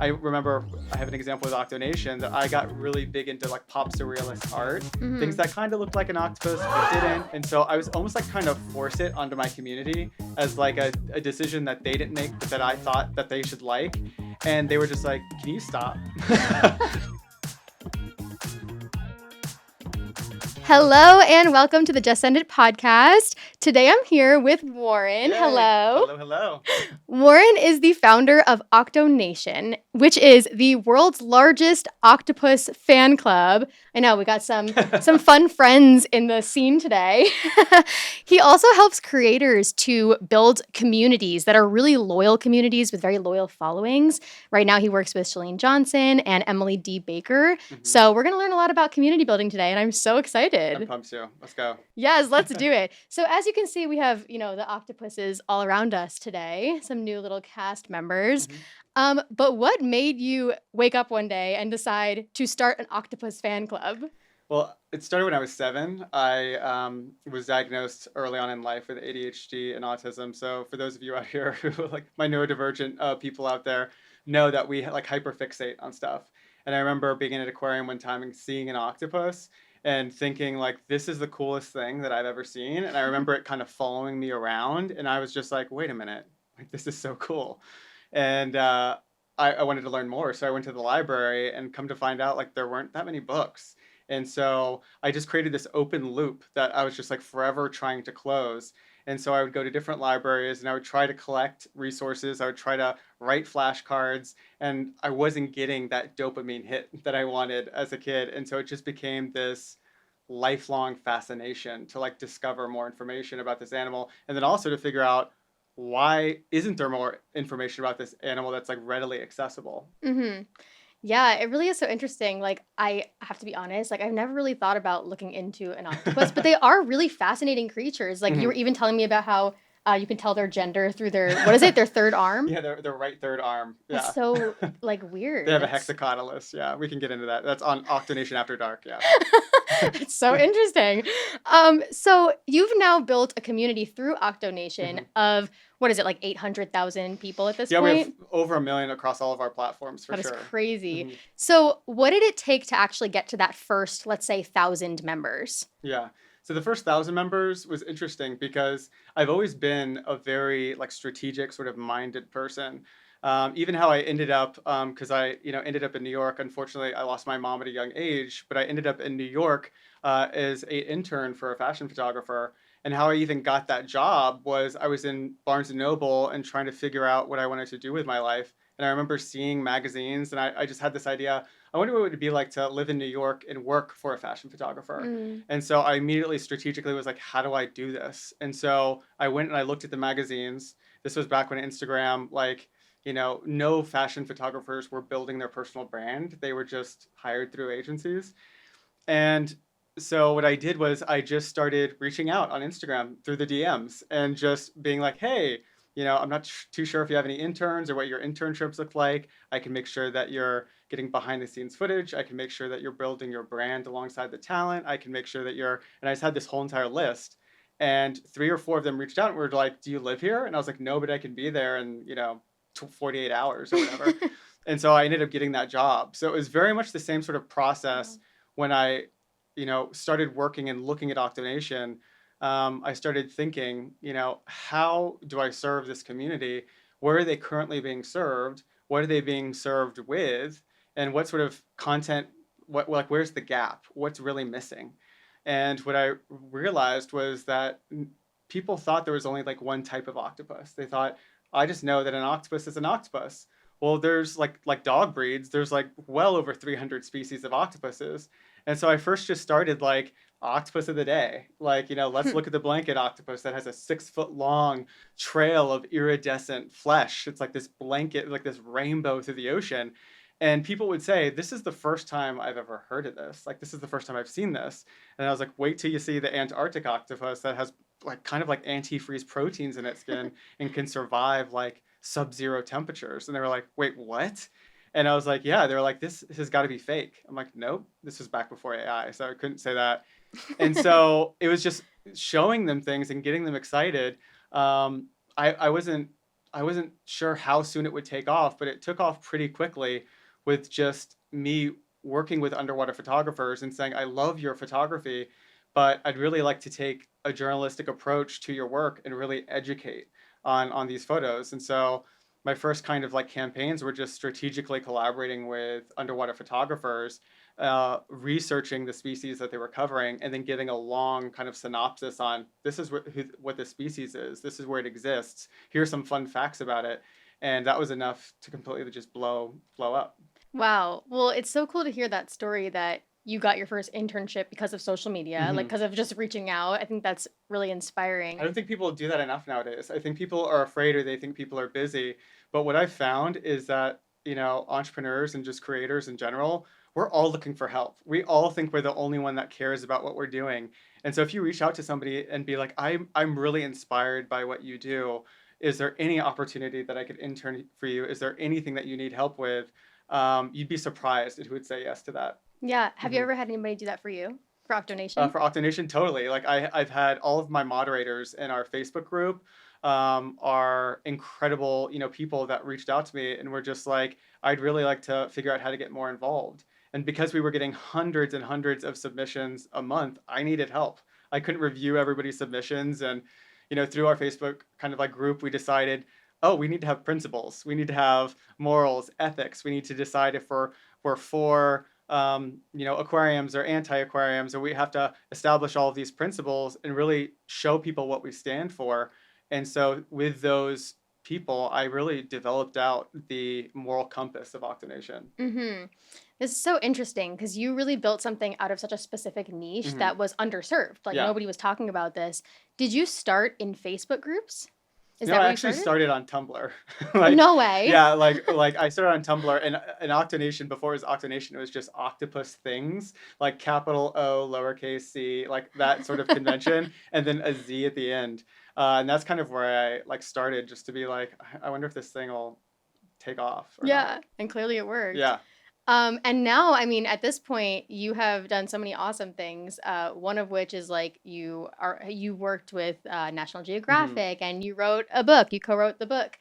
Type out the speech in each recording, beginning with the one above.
I remember I have an example with OctoNation that I got really big into like pop surrealist art, things that kind of looked like an octopus but didn't. And so I was almost like trying to force it onto my community as like a decision that they didn't make, but that I thought that they should like. And they were just like, can you stop? Hello and welcome to the Just Send It podcast. Today I'm here with Warren. Yay. Hello. Hello. Warren is the founder of OctoNation, which is the world's largest octopus fan club. I know we got some fun friends in the scene today. He also helps creators to build communities that are really loyal communities with very loyal followings. Right now he works with Shalene Johnson and Emily D. Baker. So we're going to learn a lot about community building today, and I'm so excited. I'm pumped too. Let's go. Yes, let's do it. So as you can see, we have, the octopuses all around us today, some new little cast members. But what made you wake up one day and decide to start an octopus fan club? Well, it started when I was 7. I was diagnosed early on in life with ADHD and autism. So for those of you out here who like my neurodivergent people out there know that we like hyperfixate on stuff. And I remember being in an aquarium one time and seeing an octopus and thinking like, this is the coolest thing that I've ever seen. And I remember it kind of following me around. And I was just like, wait a minute, like this is so cool. And I wanted to learn more. So I went to the library and come to find out like there weren't that many books. And so I just created this open loop that I was just like forever trying to close. And so I would go to different libraries and I would try to collect resources. I would try to write flashcards, and I wasn't getting that dopamine hit that I wanted as a kid. And so it just became this lifelong fascination to like discover more information about this animal, and then also to figure out why isn't there more information about this animal that's like readily accessible. Yeah, it really is so interesting. Like, I have to be honest, like, I've never really thought about looking into an octopus, but they are really fascinating creatures. Like, you were even telling me about how you can tell their gender through their, what is it, their third arm? Yeah, their right third arm. Yeah. That's so, like, weird. They have a hexacotylis. Yeah, we can get into that. That's on OctoNation After Dark. Yeah. It's so interesting. So you've now built a community through OctoNation of, what is it, like 800,000 people at this point? Yeah, we have over 1 million across all of our platforms, for sure. That is crazy. So what did it take to actually get to that first, let's say, 1,000 members? Yeah. So the first 1,000 members was interesting because I've always been a very like strategic sort of minded person. Even how I ended up, because I ended up in New York. Unfortunately, I lost my mom at a young age, but I ended up in New York as an intern for a fashion photographer. And how I even got that job was I was in Barnes and Noble and trying to figure out what I wanted to do with my life. And I remember seeing magazines, and I just had this idea. I wonder what it would be like to live in New York and work for a fashion photographer. And so I immediately strategically was like, how do I do this? And so I went and I looked at the magazines. This was back when Instagram, like, no fashion photographers were building their personal brand. They were just hired through agencies. And so what I did was I just started reaching out on Instagram through the DMs and just being like, hey, I'm not too sure if you have any interns or what your internships look like. I can make sure that you're getting behind the scenes footage. I can make sure that you're building your brand alongside the talent. I can make sure that and I just had this whole entire list. And 3 or 4 of them reached out and were like, do you live here? And I was like, no, but I can be there in, 48 hours or whatever. And so I ended up getting that job. So it was very much the same sort of process when I, started working and looking at OctoNation. I started thinking, how do I serve this community? Where are they currently being served? What are they being served with? And what sort of content, where's the gap? What's really missing? And what I realized was that people thought there was only like one type of octopus. They thought, I just know that an octopus is an octopus. Well, there's like dog breeds, there's like well over 300 species of octopuses. And so I first just started like octopus of the day. Like, let's look at the blanket octopus that has a 6-foot long trail of iridescent flesh. It's like this blanket, like this rainbow through the ocean. And people would say, this is the first time I've ever heard of this. Like, this is the first time I've seen this. And I was like, wait till you see the Antarctic octopus that has like kind of like antifreeze proteins in its skin and can survive like sub-zero temperatures. And they were like, wait, what? And I was like, yeah. They were like, this has got to be fake. I'm like, nope, this was back before AI, so I couldn't say that. And so it was just showing them things and getting them excited. I I wasn't sure how soon it would take off, but it took off pretty quickly with just me working with underwater photographers and saying, I love your photography, but I'd really like to take a journalistic approach to your work and really educate on these photos. And so my first kind of like campaigns were just strategically collaborating with underwater photographers, researching the species that they were covering, and then giving a long kind of synopsis on this is what the species is, this is where it exists, here's some fun facts about it, and that was enough to completely just blow up. Wow. Well, it's so cool to hear that story that you got your first internship because of social media, like Hmm. because of just reaching out. I think that's really I inspiring. don't think people do that enough nowadays. I think people are afraid or they think people are busy. But what I've found is that, entrepreneurs and just creators in general, we're all looking for help. We all think we're the only one that cares about what we're doing. And so if you reach out to somebody and be like, I'm really inspired by what you do. Is there any opportunity that I could intern for you? Is there anything that you need help with? You'd be surprised at who would say yes to that. Yeah. Have you Mhm. ever had anybody do that for you for OctoNation? For OctoNation, totally. Like I've had all of my moderators in our Facebook group are incredible, people that reached out to me and were just like, I'd really like to figure out how to get more involved. And because we were getting hundreds and hundreds of submissions a month, I needed help. I couldn't review everybody's submissions, and through our Facebook kind of like group, we decided, oh, we need to have principles, we need to have morals, ethics. We need to decide if we're for aquariums or anti-aquariums, or we have to establish all of these principles and really show people what we stand for. And so with those people, I really developed out the moral compass of Octonation. Mm-hmm. This is so interesting because you really built something out of such a specific niche Hmm. that was underserved. Like Yeah. nobody was talking about this. Did you start in Facebook groups? Is No, that I where you actually started? started on Tumblr. Like, No way. yeah, like I started on Tumblr, and Octonation, before it was Octonation, it was just Octopus Things, like capital O, lowercase c, like that sort of convention, and then a Z at the end. And that's kind of where I like started, just to be like, I wonder if this thing will take off or not. Yeah, and clearly it worked. Yeah. And now, I mean, at this point, you have done so many awesome things. One of which is like you worked with National Hmm. Geographic and you wrote a book. You co-wrote the book.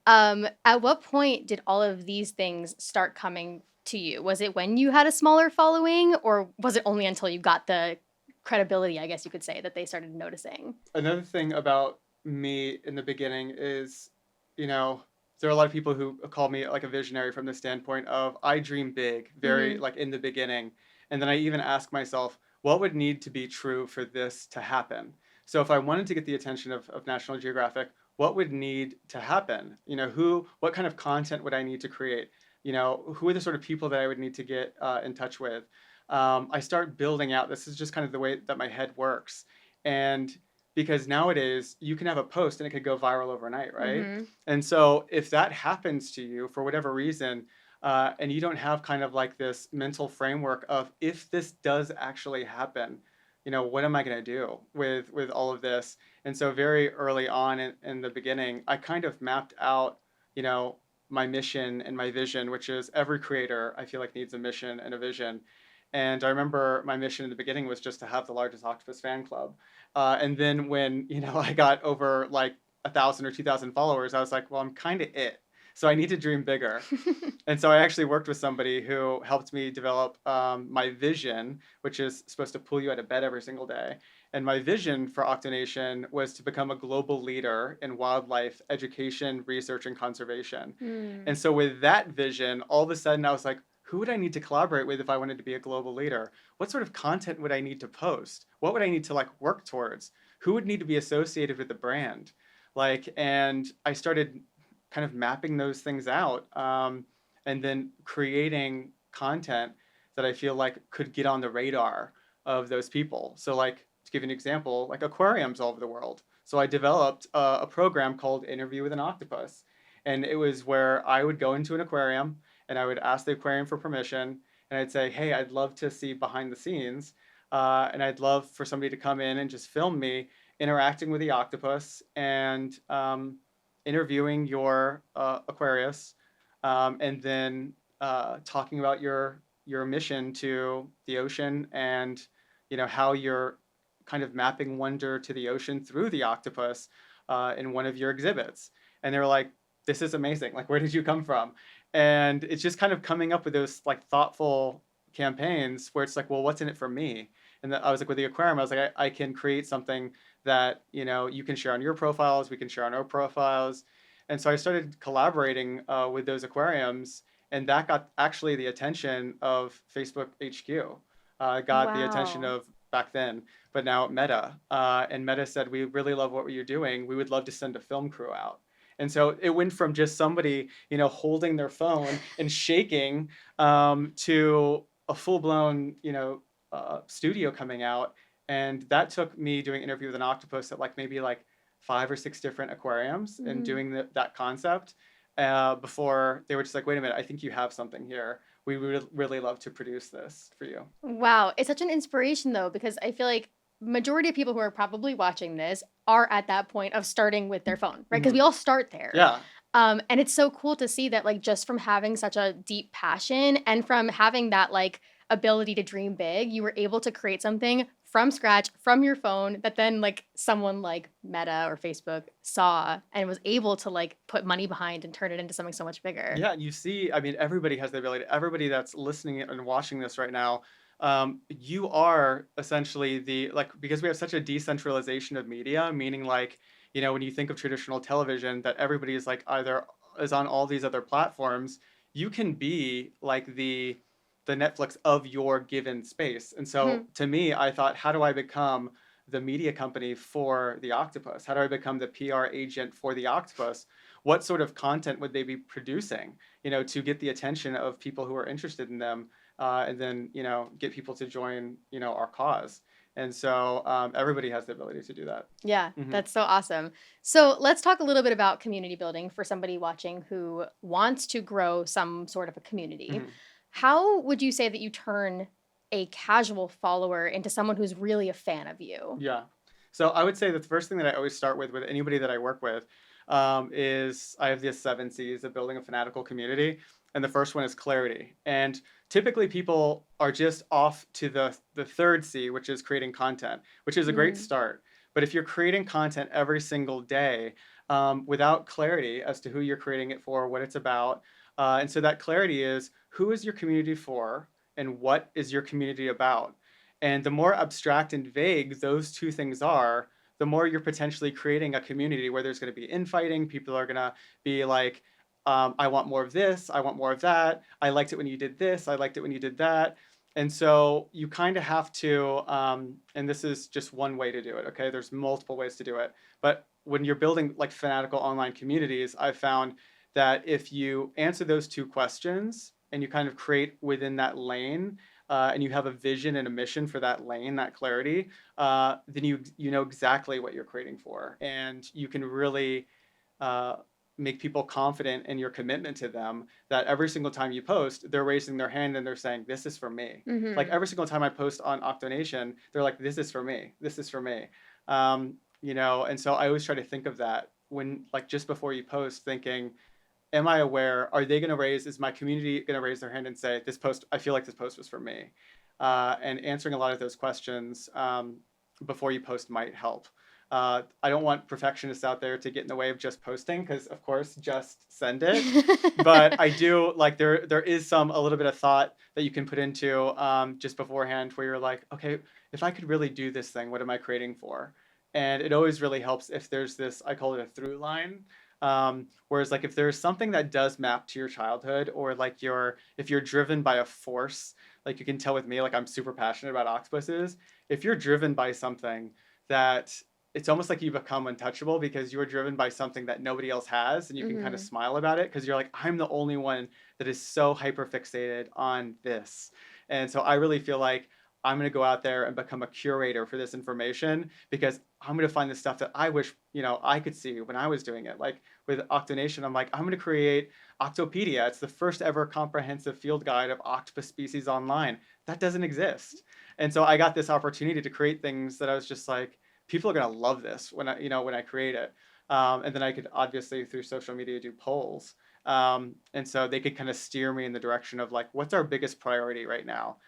At what point did all of these things start coming to you? Was it when you had a smaller following, or was it only until you got the credibility, I guess you could say, that they started noticing? Another thing about me in the beginning is, you know, there are a lot of people who call me like a visionary from the standpoint of I dream big, very Mm-hmm. like in the beginning. And then I even ask myself, what would need to be true for this to happen? So if I wanted to get the attention of National Geographic, what would need to happen? What kind of content would I need to create? Who are the sort of people that I would need to get in touch with? I start building out. This is just kind of the way that my head works. And because nowadays you can have a post and it could go viral overnight, right? Mm-hmm. And so if that happens to you for whatever reason, and you don't have kind of like this mental framework of if this does actually happen, what am I going to do with all of this? And so very early on in the beginning, I kind of mapped out, you know, my mission and my vision, which is every creator I feel like needs a mission and a vision. And I remember my mission in the beginning was just to have the largest Octopus fan club. And then when I got over like 1,000 or 2,000 followers, I was like, well, I'm kind of it. So I need to dream bigger. And so I actually worked with somebody who helped me develop my vision, which is supposed to pull you out of bed every single day. And my vision for OctoNation was to become a global leader in wildlife education, research, and conservation. Mm. And so with that vision, all of a sudden I was like, who would I need to collaborate with if I wanted to be a global leader? What sort of content would I need to post? What would I need to like work towards? Who would need to be associated with the brand? And I started kind of mapping those things out, and then creating content that I feel like could get on the radar of those people. So like to give you an example, like aquariums all over the world. So I developed a program called Interview with an Octopus. And it was where I would go into an aquarium and I would ask the aquarium for permission, and I'd say, hey, I'd love to see behind the scenes, and I'd love for somebody to come in and just film me interacting with the octopus and interviewing your Aquarius, and then talking about your mission to the ocean, and how you're kind of mapping wonder to the ocean through the octopus in one of your exhibits. And they were like, this is amazing. Like, where did you come from? And it's just kind of coming up with those like thoughtful campaigns where it's like, well, what's in it for me? And I was like, with the aquarium, I was like, I can create something that, you can share on your profiles, we can share on our profiles. And so I started collaborating with those aquariums, and that got actually the attention of Facebook HQ. Got the attention Wow. of back then, but now Meta. And Meta said, we really love what you're doing. We would love to send a film crew out. And so it went from just somebody, holding their phone and shaking, to a full blown, studio coming out. And that took me doing an interview with an octopus at like maybe like 5 or 6 different aquariums and Mhm. doing that concept, before they were just like, wait a minute, I think you have something here. We would really love to produce this for you. Wow, it's such an inspiration though, because I feel like majority of people who are probably watching this are at that point of starting with their phone, right? Because Hmm. we all start there. Yeah. And it's so cool to see that, like, just from having such a deep passion and from having that, like, ability to dream big, you were able to create something from scratch from your phone that then, like, someone like Meta or Facebook saw and was able to, like, put money behind and turn it into something so much bigger. Yeah, you see, I mean, everybody has the ability. Everybody that's listening and watching this right now, you are essentially the like because we have such a decentralization of media, meaning like when you think of traditional television, that everybody is like either is on all these other platforms. You can be like the Netflix of your given space. And so Mhm. to me, I thought, how do I become the media company for the octopus? How do I become the PR agent for the octopus? What sort of content would they be producing, to get the attention of people who are interested in them, and then, get people to join, our cause. And so everybody has the ability to do that. Yeah, Hmm. that's so awesome. So let's talk a little bit about community building for somebody watching who wants to grow some sort of a community. Hmm. How would you say that you turn a casual follower into someone who's really a fan of you? Yeah. So I would say that the first thing that I always start with anybody that I work with, is I have the 7 C's of building a fanatical community. And the first one is clarity. And typically people are just off to the third C, which is creating content, which is a great Mm, start. But if you're creating content every single day, without clarity as to who you're creating it for, what it's about, and so that clarity is, who is your community for and what is your community about? And the more abstract and vague those two things are, the more you're potentially creating a community where there's going to be infighting. People are going to be like, I want more of this. I want more of that. I liked it when you did this. I liked it when you did that. And so you kind of have to, and this is just one way to do it. Okay. There's multiple ways to do it. But when you're building like fanatical online communities, I've found that if you answer those two questions and you kind of create within that lane, and you have a vision and a mission for that lane, that clarity, then you know exactly what you're creating for, and you can really uh, make people confident in your commitment to them. That every single time you post, they're raising their hand and they're saying, "This is for me." Like mhm. every single time I post on OctoNation, they're like, "This is for me. This is for me." And so I always try to think of that when, like, just before you post, thinking, am I aware? Are they going to raise? Is my community going to raise their hand and say, "This post, I feel like this post was for me"? And answering a lot of those questions, before you post might help. I don't want perfectionists out there to get in the way of just posting, because, of course, just send it. But I do like, there is a little bit of thought that you can put into, just beforehand, where you're like, okay, if I could really do this thing, what am I creating for? And it always really helps if there's this, I call it a through line. Whereas like if there's something that does map to your childhood, or like if you're driven by a force, like you can tell with me, like I'm super passionate about octopuses. If you're driven by something that, it's almost like you become untouchable because you're driven by something that nobody else has, and you can kind of Mhm. smile about it because you're like, I'm the only one that is so hyper fixated on this. And so I really feel like I'm going to go out there and become a curator for this information, because I'm going to find the stuff that I wish, I could see when I was doing it. Like with OctoNation, I'm like, I'm going to create Octopedia. It's the first ever comprehensive field guide of octopus species online. That doesn't exist. And so I got this opportunity to create things that I was just like, people are going to love this when I create it. And then I could obviously through social media do polls. And so they could kind of steer me in the direction of like, what's our biggest priority right now?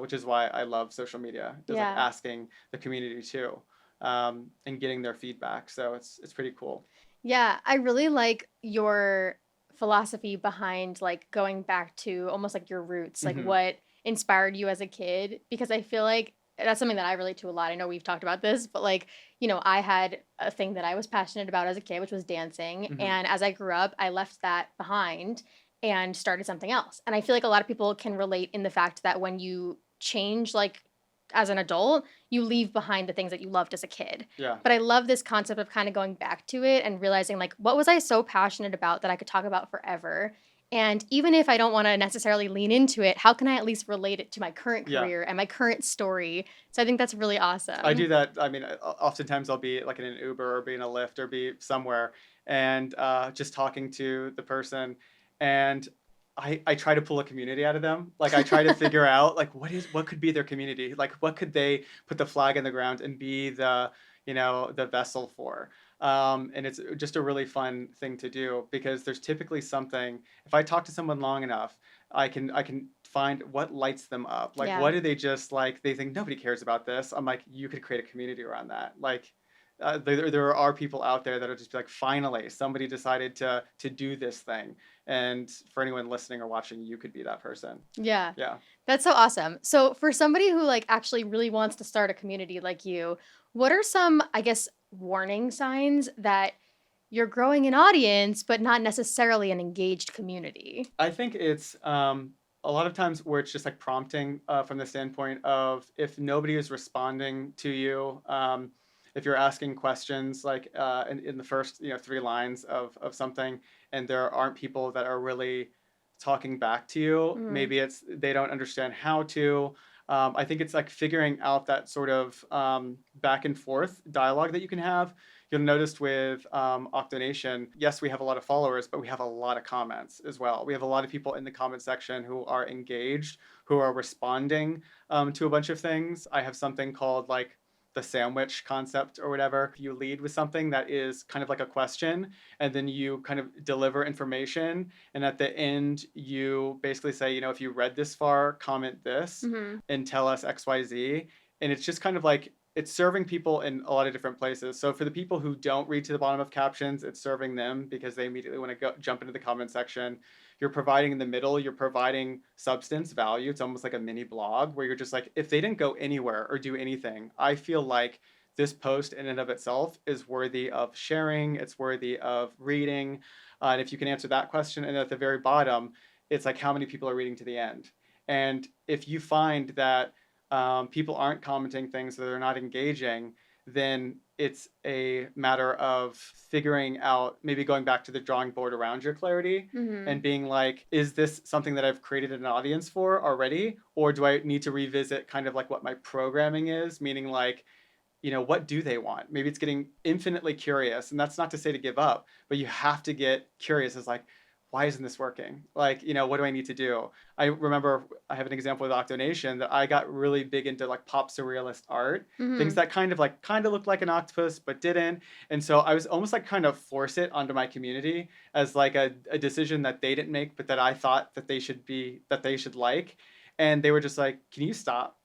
Which is why I love social media. Is like Yeah. asking the community too, and getting their feedback. So it's pretty cool. Yeah, I really like your philosophy behind like going back to almost like your roots, like Hmm. what inspired you as a kid, because I feel like that's something that I relate to a lot. I know we've talked about this, but like, I had a thing that I was passionate about as a kid, which was dancing. Hmm. And as I grew up, I left that behind and started something else. And I feel like a lot of people can relate in the fact that when you change, like as an adult, you leave behind the things that you loved as a kid. Yeah. But I love this concept of kind of going back to it and realizing, like, what was I so passionate about that I could talk about forever? And even if I don't want to necessarily lean into it, how can I at least relate it to my current Yeah. career and my current story? So I think that's really I awesome. do that. I mean, oftentimes I'll be like in an Uber or be in a Lyft or be somewhere and just talking to the person, and I try to pull a community out of them. Like I try to figure out like what could be their community? Like what could they put the flag in the ground and be the vessel for? And it's just a really fun thing to do because there's typically something. If I talk to someone long enough, I can find what lights them up. Like, Yeah. what do they just like? They think nobody cares about this. I'm like, you could create a community around that. Like, there are people out there that'll just be like, finally, somebody decided to do this thing. And for anyone listening or watching, you could be that person. Yeah. Yeah. That's so awesome. So for somebody who like actually really wants to start a community like you, what are some, I guess, warning signs that you're growing an audience but not necessarily an engaged community? I think it's a lot of times where it's just like prompting from the standpoint of if nobody is responding to you, if you're asking questions like in the first three lines of something, and there aren't people that are really talking back to you, Mhm. maybe it's they don't understand how to. I think it's like figuring out that sort of back and forth dialogue that you can have. You'll notice with OctoNation, yes, we have a lot of followers, but we have a lot of comments as well. We have a lot of people in the comment section who are engaged, who are responding to a bunch of things. I have something called like the sandwich concept or whatever. You lead with something that is kind of like a question, and then you kind of deliver information. And at the end, you basically say, if you read this far, comment this Mhm. and tell us XYZ. And it's just kind of like it's serving people in a lot of different places. So for the people who don't read to the bottom of captions, it's serving them because they immediately want to go jump into the comment section. You're providing in the middle, you're providing substance value. It's almost like a mini blog where you're just like, if they didn't go anywhere or do anything, I feel like this post in and of itself is worthy of sharing. It's worthy of reading. And if you can answer that question, and at the very bottom, it's like how many people are reading to the end. And if you find that people aren't commenting things that they're not engaging, then it's a matter of figuring out, maybe going back to the drawing board around your clarity Mhm. and being like, is this something that I've created an audience for already? Or do I need to revisit kind of like what my programming is? Meaning like, what do they want? Maybe it's getting infinitely curious. And that's not to say to give up, but you have to get curious as like, why isn't this working? Like, what do I need to do? I remember I have an example with OctoNation that I got really big into like pop surrealist art, things Mhm. that kind of looked like an octopus but didn't. And so I was almost like kind of force it onto my community as like a decision that they didn't make, but that I thought that they should like. And they were just like, can you stop?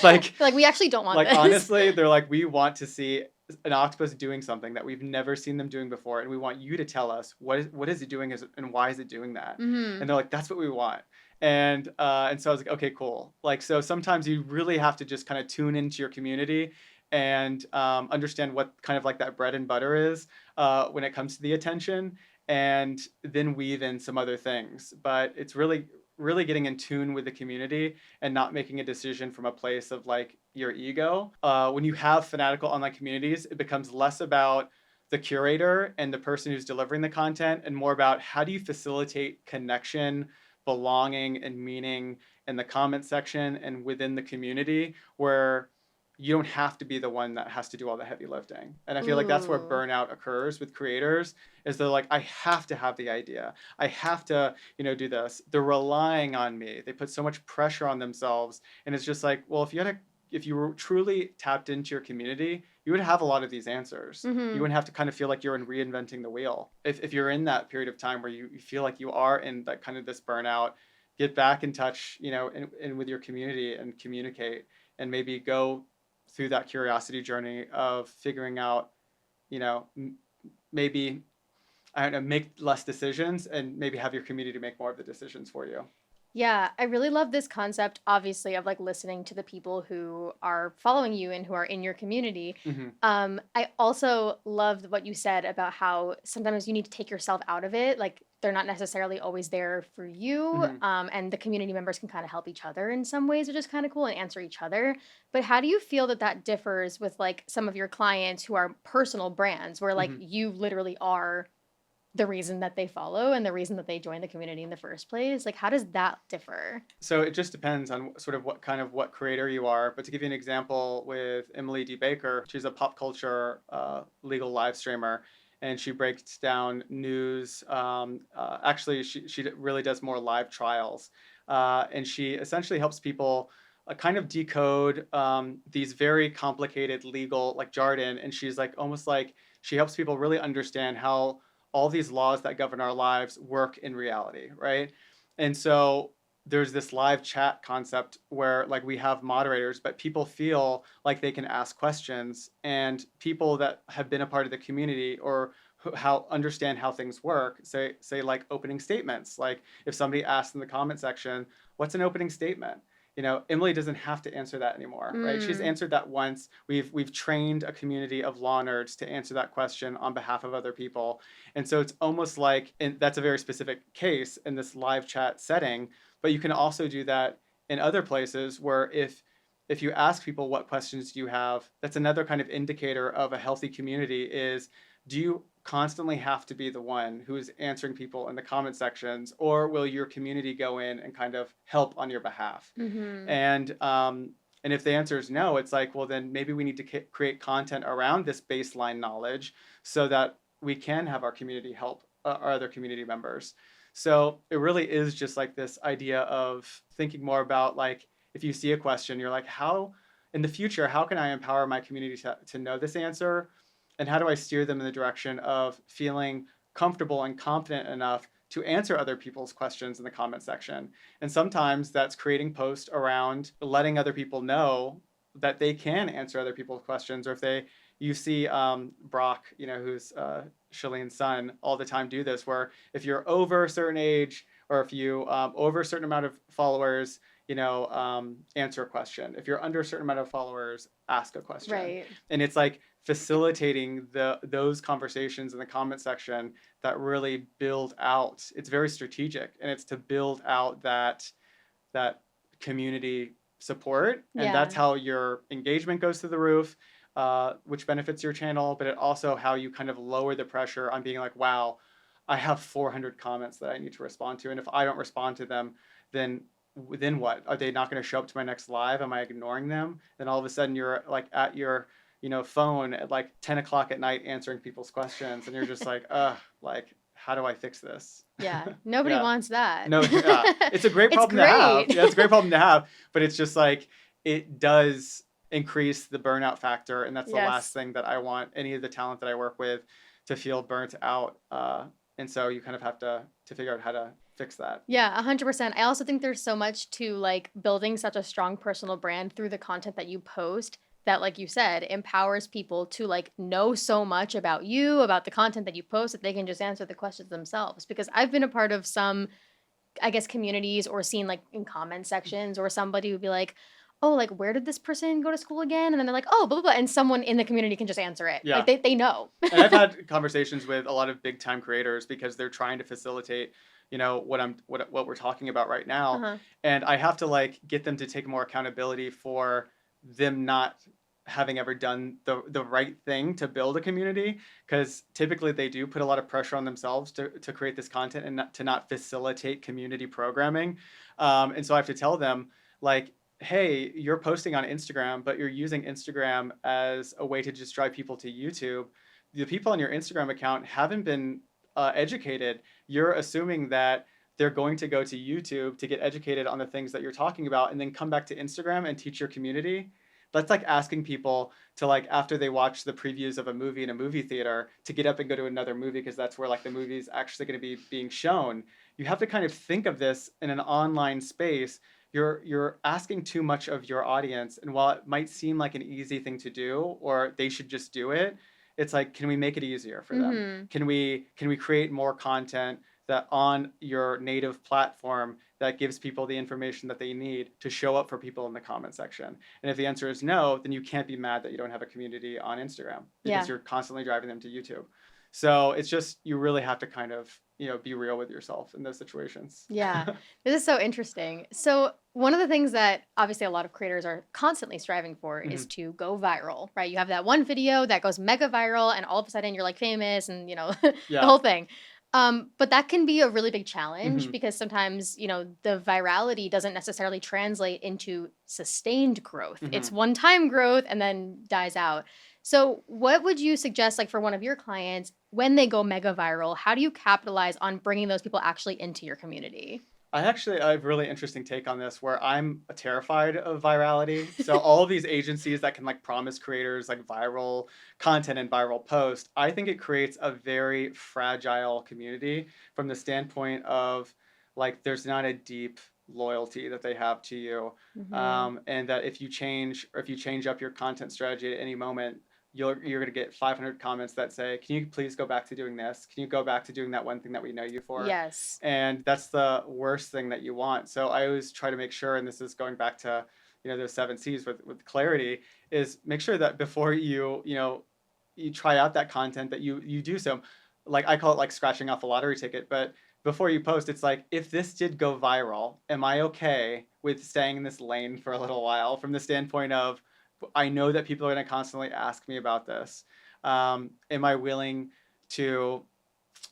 like Like we actually don't want like this. honestly, they're like, we want to see an octopus doing something that we've never seen them doing before, and we want you to tell us what is it doing and why is it doing that? Mhm. And they're like, that's what we want. And so I was like, okay, cool. Like so, sometimes you really have to just kind of tune into your community and understand what kind of like that bread and butter is when it comes to the attention, and then weave in some other things. But it's really getting in tune with the community and not making a decision from a place of like your ego. When you have fanatical online communities, it becomes less about the curator and the person who's delivering the content and more about how do you facilitate connection, belonging, and meaning in the comment section and within the community where you don't have to be the one that has to do all the heavy lifting. And I feel like that's where Ooh. burnout occurs with creators is they're like, I have to have the idea. I have to, do this. They're relying on me. They put so much pressure on themselves. And it's just like, well, if you were truly tapped into your community, you would have a lot of these answers. You Mhm. wouldn't have to kind of feel like you're in reinventing the wheel. If you're in that period of time where you feel like you are in that kind of this burnout, get back in touch, and with your community and communicate and maybe go through that curiosity journey of figuring out, you know, maybe, I don't know, make less decisions and maybe have your community make more of the decisions for you. Yeah, I really love this concept, obviously, of like listening to the people who are following you and who are in your community. Hmm. I also loved what you said about how sometimes you need to take yourself out of it. Like they're not necessarily always there for you. Hmm. And the community members can kind of help each other in some ways, which is kind of cool and answer each other. But how do you feel that that differs with like some of your clients who are personal brands where like Hmm. you literally are the reason that they follow and the reason that they join the community in the first place? Like, how does that differ? So it just depends on sort of what creator you are. But to give you an example with Emily D. Baker, she's a pop culture legal live streamer, and she breaks down news. Actually, she really does more live trials, and she essentially helps people kind of decode these very complicated legal like jargon. And she's like almost like she helps people really understand how all these laws that govern our lives work in reality, right? And so there's this live chat concept where like we have moderators, but people feel like they can ask questions, and people that have been a part of the community or how understand how things work say like opening statements. Like if somebody asks in the comment section, what's an opening statement? Emily doesn't have to answer that anymore, right? She's Mm, answered that once. We've trained a community of law nerds to answer that question on behalf of other people. And so it's almost like, and that's a very specific case in this live chat setting, but you can also do that in other places where if you ask people what questions do you have, that's another kind of indicator of a healthy community is, do you constantly have to be the one who is answering people in the comment sections, or will your community go in and kind of help on your behalf? mm-hmm. And if the answer is no, it's like, well, then maybe we need to create content around this baseline knowledge so that we can have our community help our other community members. So it really is just like this idea of thinking more about like, if you see a question, you're like, how in the future, how can I empower my community to know this answer? And how do I steer them in the direction of feeling comfortable and confident enough to answer other people's questions in the comment section? And sometimes that's creating posts around letting other people know that they can answer other people's questions. Or if you see Brock, who's Shalene's son, all the time do this, where if you're over a certain age or if you over a certain amount of followers, answer a question. If you're under a certain amount of followers, ask a question. Right. And it's like facilitating those conversations in the comment section that really build out. It's very strategic, and it's to build out that community support, and that's Yeah. how your engagement goes through the roof, which benefits your channel. But it also how you kind of lower the pressure on being like, wow, I have 400 comments that I need to respond to, and if I don't respond to them, then then what? Are they not going to show up to my next live? Am I ignoring them? Then all of a sudden you're like at your phone at like 10 o'clock at night answering people's questions, and you're just like, like, how do I fix this? Yeah. Nobody Yeah. wants that. No, yeah. It's a great It's problem to have. great. Yeah, it's a great problem to have, but it's just like it does increase the burnout factor, and that's the last Yes. thing that I want any of the talent that I work with to feel burnt out. And so you kind of have to figure out how to fix that. Yeah, 100%. I also think there's so much to like building such a strong personal brand through the content that you post that, like you said, empowers people to like know so much about you, about the content that you post, that they can just answer the questions themselves. Because I've been a part of some, I guess, communities or seen like in comment sections or somebody would be like, oh, like, where did this person go to school again? And then they're like, oh, blah, blah, blah. And someone in the community can just answer it. Like Yeah. they know. And I've had conversations with a lot of big time creators because they're trying to facilitate, what we're talking about right now. Uh-huh. And I have to like get them to take more accountability for them not having ever done the right thing to build a community, because typically they do put a lot of pressure on themselves to create this content and to not facilitate community programming. And so I have to tell them like, hey, you're posting on Instagram, but you're using Instagram as a way to just drive people to YouTube. The people on your Instagram account haven't been educated. You're assuming that they're going to go to YouTube to get educated on the things that you're talking about and then come back to Instagram and teach your community. That's like asking people to like after they watch the previews of a movie in a movie theater to get up and go to another movie because that's where like the movie's actually going to be being shown. You have to kind of think of this in an online space. You're asking too much of your audience, and while it might seem like an easy thing to do or they should just do it, It's like, can we make it easier for them? Mm-hmm. Can we create more content that on your native platform that gives people the information that they need to show up for people in the comment section? And if the answer is no, then you can't be mad that you don't have a community on Instagram because Yeah. you're constantly driving them to YouTube. So it's just, you really have to kind of, be real with yourself in those situations. Yeah, this is so interesting. So, one of the things that obviously a lot of creators are constantly striving for is Mhm. to go viral, right? You have that one video that goes mega viral, and all of a sudden you're like famous and, the Yeah. whole thing. But that can be a really big challenge Hmm. because sometimes, the virality doesn't necessarily translate into sustained growth. It's Hmm. one time growth and then dies out. So, what would you suggest, like for one of your clients, when they go mega viral, how do you capitalize on bringing those people actually into your community? I have a really interesting take on this where I'm terrified of virality. So all of these agencies that can like promise creators like viral content and viral post, I think it creates a very fragile community from the standpoint of like there's not a deep loyalty that they have to you. Mhm. And that if you change up your content strategy at any moment, you're going to get 500 comments that say, can you please go back to doing this? Can you go back to doing that one thing that we know you for? Yes. And that's the worst thing that you want. So I always try to make sure, and this is going back to those 7 C's with clarity, is make sure that before you try out that content that you do so, like I call it like scratching off a lottery ticket. But before you post, it's like, if this did go viral, am I okay with staying in this lane for a little while, from the standpoint of I know that people are going to constantly ask me about this. Am I willing to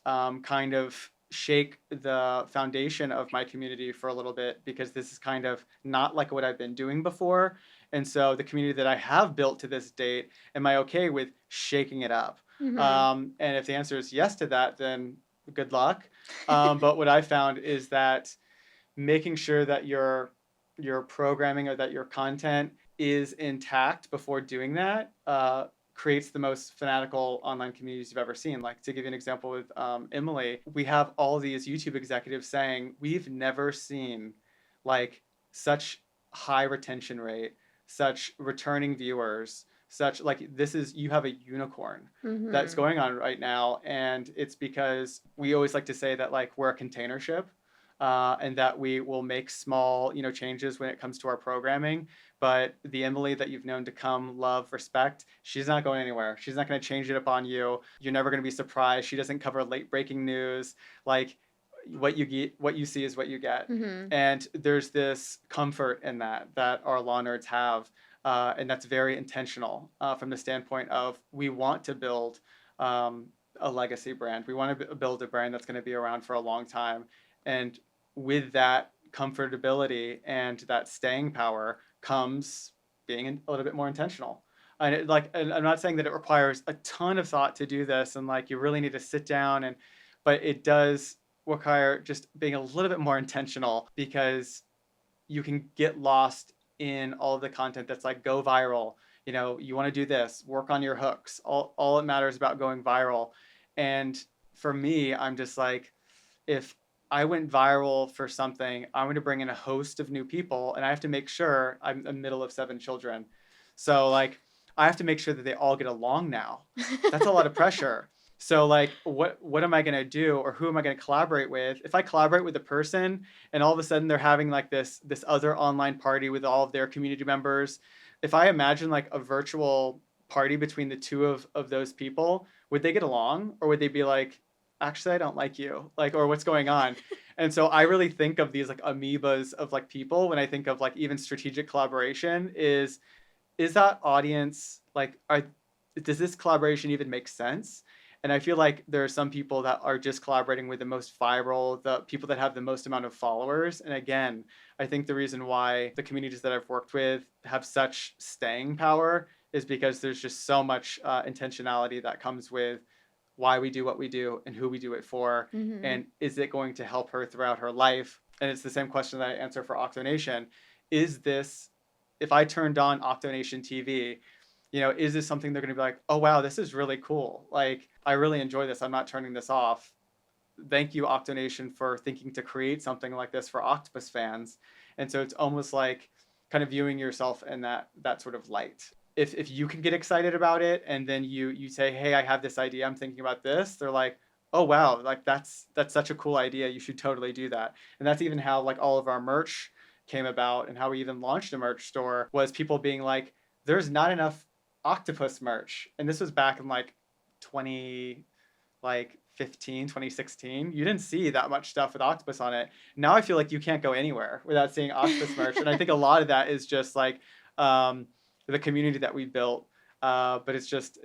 kind of shake the foundation of my community for a little bit, because this is kind of not like what I've been doing before? And so the community that I have built to this date, am I okay with shaking it up? Mhm. And if the answer is yes to that, then good luck. But what I found is that making sure that your programming or that your content is intact before doing that creates the most fanatical online communities you've ever seen. Like, to give you an example with Emily, we have all these YouTube executives saying we've never seen like such high retention rate, such returning viewers, such like this is you have a unicorn that's Mhm. going on right now. And it's because we always like to say that like we're a container ship, and that we will make small, changes when it comes to our programming. But the Emily that you've known to come, love, respect, she's not going anywhere. She's not going to change it up on you. You're never going to be surprised. She doesn't cover late breaking news. Like, what you see is what you get. Mhm. And there's this comfort in that our law nerds have. And that's very intentional, from the standpoint of we want to build a legacy brand. We want to build a brand that's going to be around for a long time. And with that comfortability and that staying power comes being a little bit more intentional. And I'm not saying that it requires a ton of thought to do this, and like you really need to sit down, but it does require just being a little bit more intentional, because you can get lost in all of the content that's like go viral. You want to do this, work on your hooks. All it matters about going viral. And for me, I'm just like, if I went viral for something, I'm going to bring in a host of new people, and I have to make sure I'm in the middle of 7 children. So like I have to make sure that they all get along now. That's a lot of pressure. So like what am I going to do, or who am I going to collaborate with? If I collaborate with a person and all of a sudden they're having like this other online party with all of their community members, if I imagine like a virtual party between the two of those people, would they get along, or would they be like, actually I don't like you, like, or what's going on? And so I really think of these like amoebas of like people when I think of like even strategic collaboration. Is that audience like, does this collaboration even make sense? And I feel like there are some people that are just collaborating with the most viral, the people that have the most amount of followers. And again, I think the reason why the communities that I've worked with have such staying power is because there's just so much intentionality that comes with why we do what we do and who we do it for, Mhm. and is it going to help her throughout her life? And it's the same question that I answer for OctoNation. Is this, if I turned on OctoNation TV, is this something they're going to be like, oh wow, this is really cool, like I really enjoy this, I'm not turning this off. Thank you, OctoNation, for thinking to create something like this for Octopus fans. And so it's almost like kind of viewing yourself in that sort of light. if you can get excited about it and then you say, hey, I have this idea, I'm thinking about this, they're like, oh wow, like that's such a cool idea, you should totally do that. And that's even how like all of our merch came about, and how we even launched a merch store was people being like, there's not enough Octopus merch. And this was back in like 20 like 2016. You didn't see that much stuff with Octopus on it. Now I feel like you can't go anywhere without seeing Octopus merch. And I think a lot of that is just like um, the community that we built. But it's just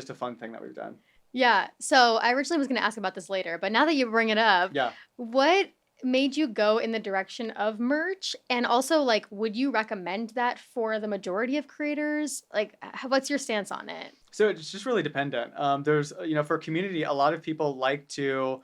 a fun thing that we've done. Yeah. So I originally was going to ask about this later, but now that you bring it up, Yeah. what made you go in the direction of merch? And also, like, would you recommend that for the majority of creators? Like, what's your stance on it? So it's just really dependent. There's, for a community, a lot of people like to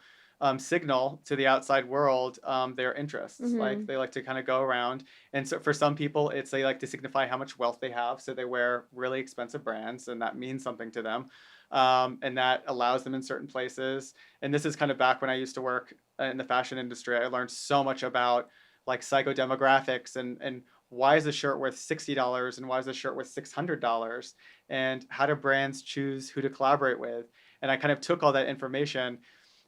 signal to the outside world their interests. Like Mm-hmm. they like to kind of go around. And so for some people, it's they like to signify how much wealth they have. So they wear really expensive brands, and that means something to them. And that allows them in certain places. And this is kind of back when I used to work in the fashion industry. I learned so much about like psychodemographics and why is a shirt worth $60 and why is a shirt worth $600, and how do brands choose who to collaborate with. And I kind of took all that information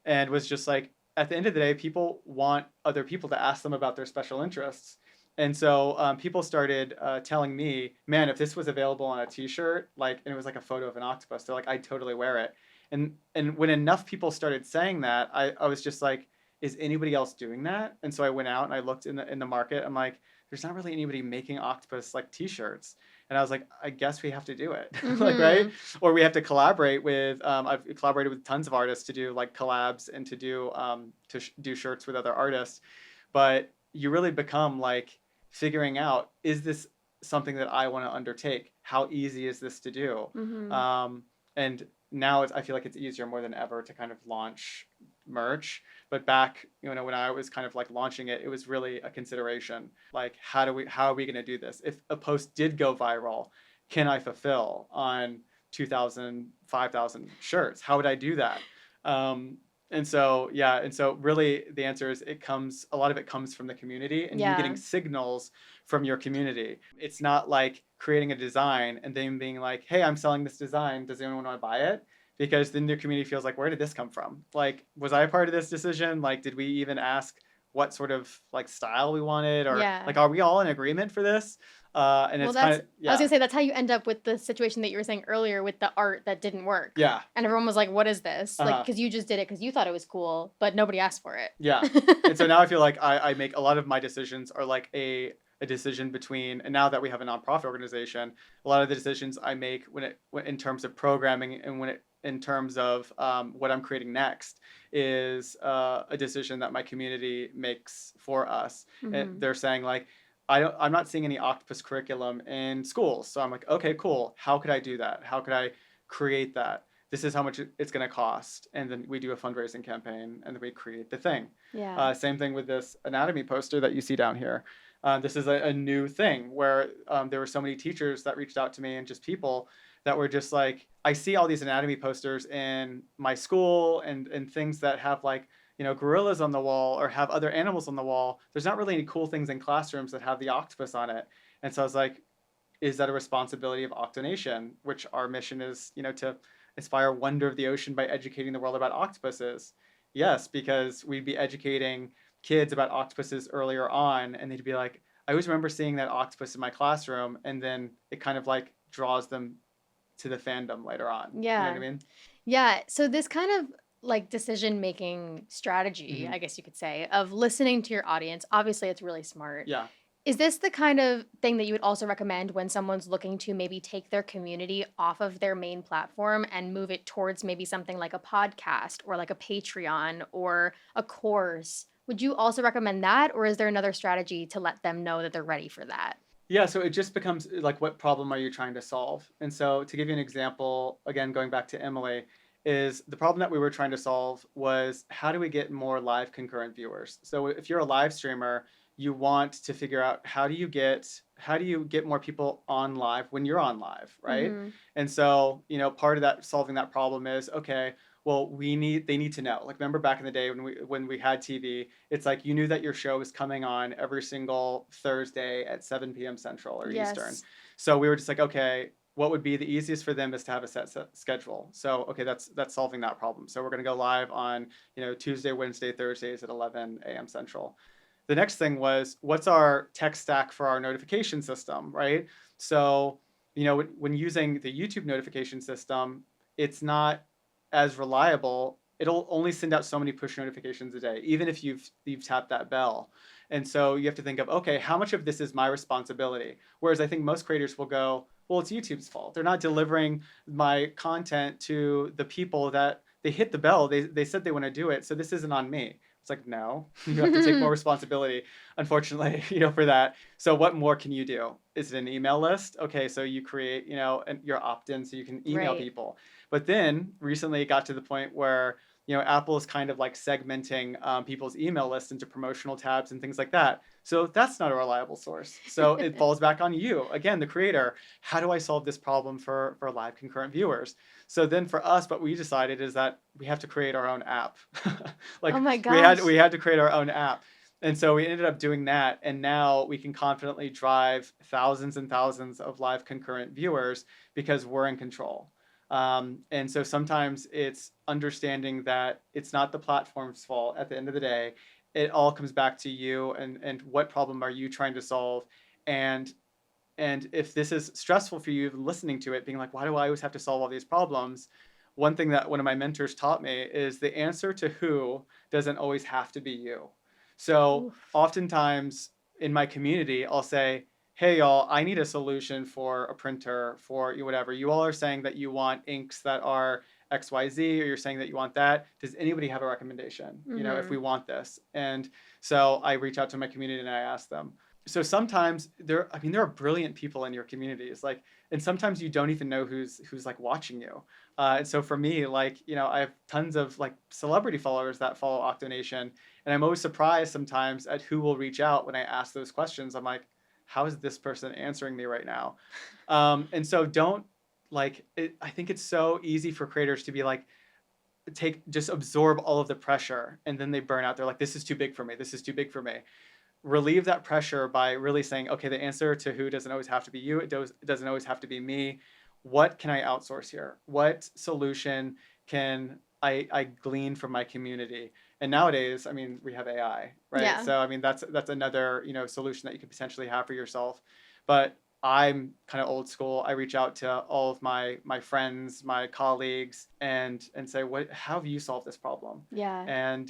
and was just like, at the end of the day, people want other people to ask them about their special interests. And so people started telling me, man, if this was available on a t-shirt, like, and it was like a photo of an octopus, they're like, I'd totally wear it. And when enough people started saying that, I was just like, is anybody else doing that? And so I went out and I looked in the market. I'm like, there's not really anybody making octopus like t-shirts. And I was like, I guess we have to do it. Like, right? Mm-hmm. Or we have to collaborate with, I've collaborated with tons of artists to do like collabs and to do shirts with other artists. But you really become like figuring out, is this something that I want to undertake? How easy is this to do? Mm-hmm. And now I feel like it's easier more than ever to kind of launch merch. But back, when I was kind of like launching it, it was really a consideration. Like, how are we going to do this? If a post did go viral, can I fulfill on 2,000, 5,000 shirts? How would I do that? And so really the answer is a lot of it comes from the community and you Yeah. getting signals from your community. It's not like creating a design and then being like, hey, I'm selling this design, does anyone want to buy it? Because then the community feels like, where did this come from? Like, was I a part of this decision? Like, did we even ask what sort of like style we wanted, or Yeah. like, are we all in agreement for this? And Well, it's kind of, I was yeah, gonna say that's how you end up with the situation that you were saying earlier with the art that didn't work. yeah, And everyone was like, what is this? Like, uh-huh, because you just did it because you thought it was cool, but nobody asked for yeah. it. And so now I feel like I make a lot of my decisions are like a decision between, and now that we have a nonprofit organization, a lot of the decisions I make in terms of programming and in terms of what I'm creating next is a decision that my community makes for us. And Hmm. they're saying like, I'm not seeing any Octopus curriculum in schools. So I'm like, okay, cool. How could I do that? How could I create that? This is how much it's going to cost. And then we do a fundraising campaign and then we create the thing. Yeah. Same thing with this anatomy poster that you see down here. This is a new thing where there were so many teachers that reached out to me and just people that were just like, I see all these anatomy posters in my school and things that have like, gorillas on the wall or have other animals on the wall. There's not really any cool things in classrooms that have the octopus on it. And so I was like, is that a responsibility of OctoNation, which our mission is, to inspire wonder of the ocean by educating the world about octopuses? Yes, because we'd be educating kids about octopuses earlier on, and they'd be like, I always remember seeing that octopus in my classroom, and then it kind of like draws them to the fandom later on. You know what I Yeah. mean? Yeah. So this kind of like decision making strategy, Hmm. I guess you could say, of listening to your audience, obviously it's really smart. Yeah. Is this the kind of thing that you would also recommend when someone's looking to maybe take their community off of their main platform and move it towards maybe something like a podcast or like a Patreon or a course? Would you also recommend that, or is there another strategy to let them know that they're ready for that? Yeah, so it just becomes like, what problem are you trying to solve? And so, to give you an example, again, going back to Emily, is the problem that we were trying to solve was, how do we get more live concurrent viewers? So if you're a live streamer, you want to figure out, how do you get more people on live when you're on live, right? Mm-hmm. And so, part of that solving that problem is, okay, well, they need to know. Like, remember back in the day when we had TV, it's like you knew that your show was coming on every single Thursday at 7 p.m. Central or Eastern. Yes. So we were just like, okay, what would be the easiest for them is to have a set schedule. So, okay, that's solving that problem. So we're going to go live on, Tuesday, Wednesday, Thursdays at 11 a.m. Central. The next thing was, what's our tech stack for our notification system, right? So, when using the YouTube notification system, it's not as reliable. It'll only send out so many push notifications a day, even if you've tapped that bell. And so you have to think of, okay, how much of this is my responsibility? Whereas I think most creators will go, well, it's YouTube's fault. They're not delivering my content to the people that they hit the bell. They said they want to do it. So this isn't on me. It's like, no, you have to take more responsibility, unfortunately, for that. So what more can you do? Is it an email list? Okay, so you create, your opt-in so you can email Right. people. But then recently it got to the point where, Apple is kind of like segmenting people's email list into promotional tabs and things like that. So that's not a reliable source. So it falls back on you, again, the creator. How do I solve this problem for live concurrent viewers? So then for us, what we decided is that we have to create our own app. Like Oh my we had gosh. we had to create our own app. And so we ended up doing that. And now we can confidently drive thousands and thousands of live concurrent viewers because we're in control. And so sometimes it's understanding that it's not the platform's fault at the end of the day. It all comes back to you and what problem are you trying to solve? And and if this is stressful for you, listening to it, being like, why do I always have to solve all these problems? One thing that one of my mentors taught me is the answer to who doesn't always have to be you. So Oof. oftentimes in my community, I'll say, hey, y'all, I need a solution for a printer for whatever. You all are saying that you want inks that are XYZ, or you're saying that you want that. Does anybody have a recommendation, if we want this? And so I reach out to my community and I ask them. So sometimes there are brilliant people in your communities, like, and sometimes you don't even know who's like watching you. And so for me, like, I have tons of like celebrity followers that follow OctoNation, and I'm always surprised sometimes at who will reach out when I ask those questions. I'm like, how is this person answering me right now? And so don't like it, I think it's so easy for creators to be like, just absorb all of the pressure, and then they burn out. They're like, this is too big for me. This is too big for me. Relieve that pressure by really saying, okay, the answer to who doesn't always have to be you. It doesn't always have to be me. What can I outsource here? What solution can I glean from my community? And nowadays, I mean, we have AI, right? Yeah. So I mean, that's another solution that you could potentially have for yourself. But I'm kind of old school. I reach out to all of my friends, my colleagues, and say, what? How have you solved this problem? Yeah. And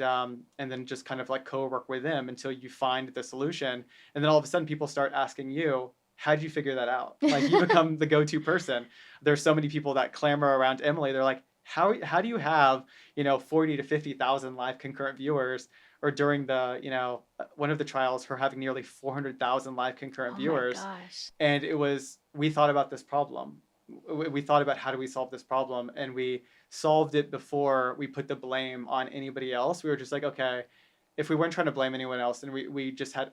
then just kind of like co-work with them until you find the solution. And then all of a sudden, people start asking you, how'd you figure that out? Like you become the go-to person. There's so many people that clamor around Emily. They're like, how do you have 40 to 50,000 live concurrent viewers? Or during the one of the trials, her having nearly 400,000 live concurrent Oh my viewers. gosh. And we thought about this problem. We thought about how do we solve this problem, and we solved it before we put the blame on anybody else. We were just like, okay, if we weren't trying to blame anyone else and we just had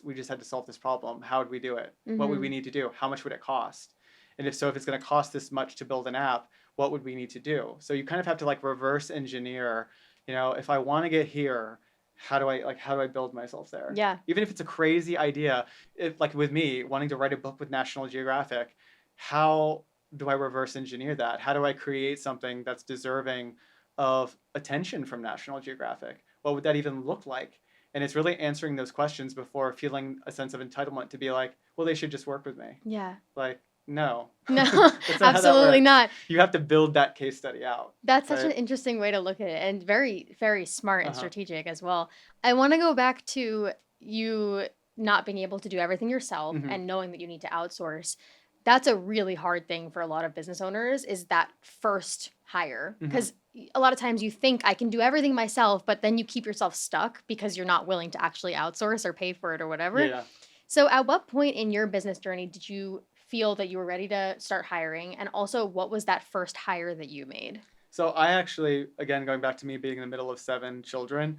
we just had to solve this problem, how would we do it? What would we Mm-hmm. need to do? How much would it cost? And if it's going to cost this much to build an app, what would we need to do? So you kind of have to like reverse engineer, if I want to get here, how do I build myself there? Yeah. Even if it's a crazy idea, if like with me wanting to write a book with National Geographic, how do I reverse engineer that? How do I create something that's deserving of attention from National Geographic? What would that even look like? And it's really answering those questions before feeling a sense of entitlement to be like, well, they should just work with me. Yeah. Like, no, No, that's not how that absolutely works. not. You have to build that case study out, That's such an right? interesting way to look at it, and very, very smart and Uh-huh. strategic as well. I want to go back to you not being able to do everything yourself Mm-hmm. and knowing that you need to outsource. That's a really hard thing for a lot of business owners, is that first hire. Mm-hmm. Because a lot of times you think I can do everything myself, but then you keep yourself stuck because you're not willing to actually outsource or pay for it or whatever. Yeah. So at what point in your business journey did you feel that you were ready to start hiring? And also, what was that first hire that you made? So I actually, again, going back to me being in the middle of 7 children,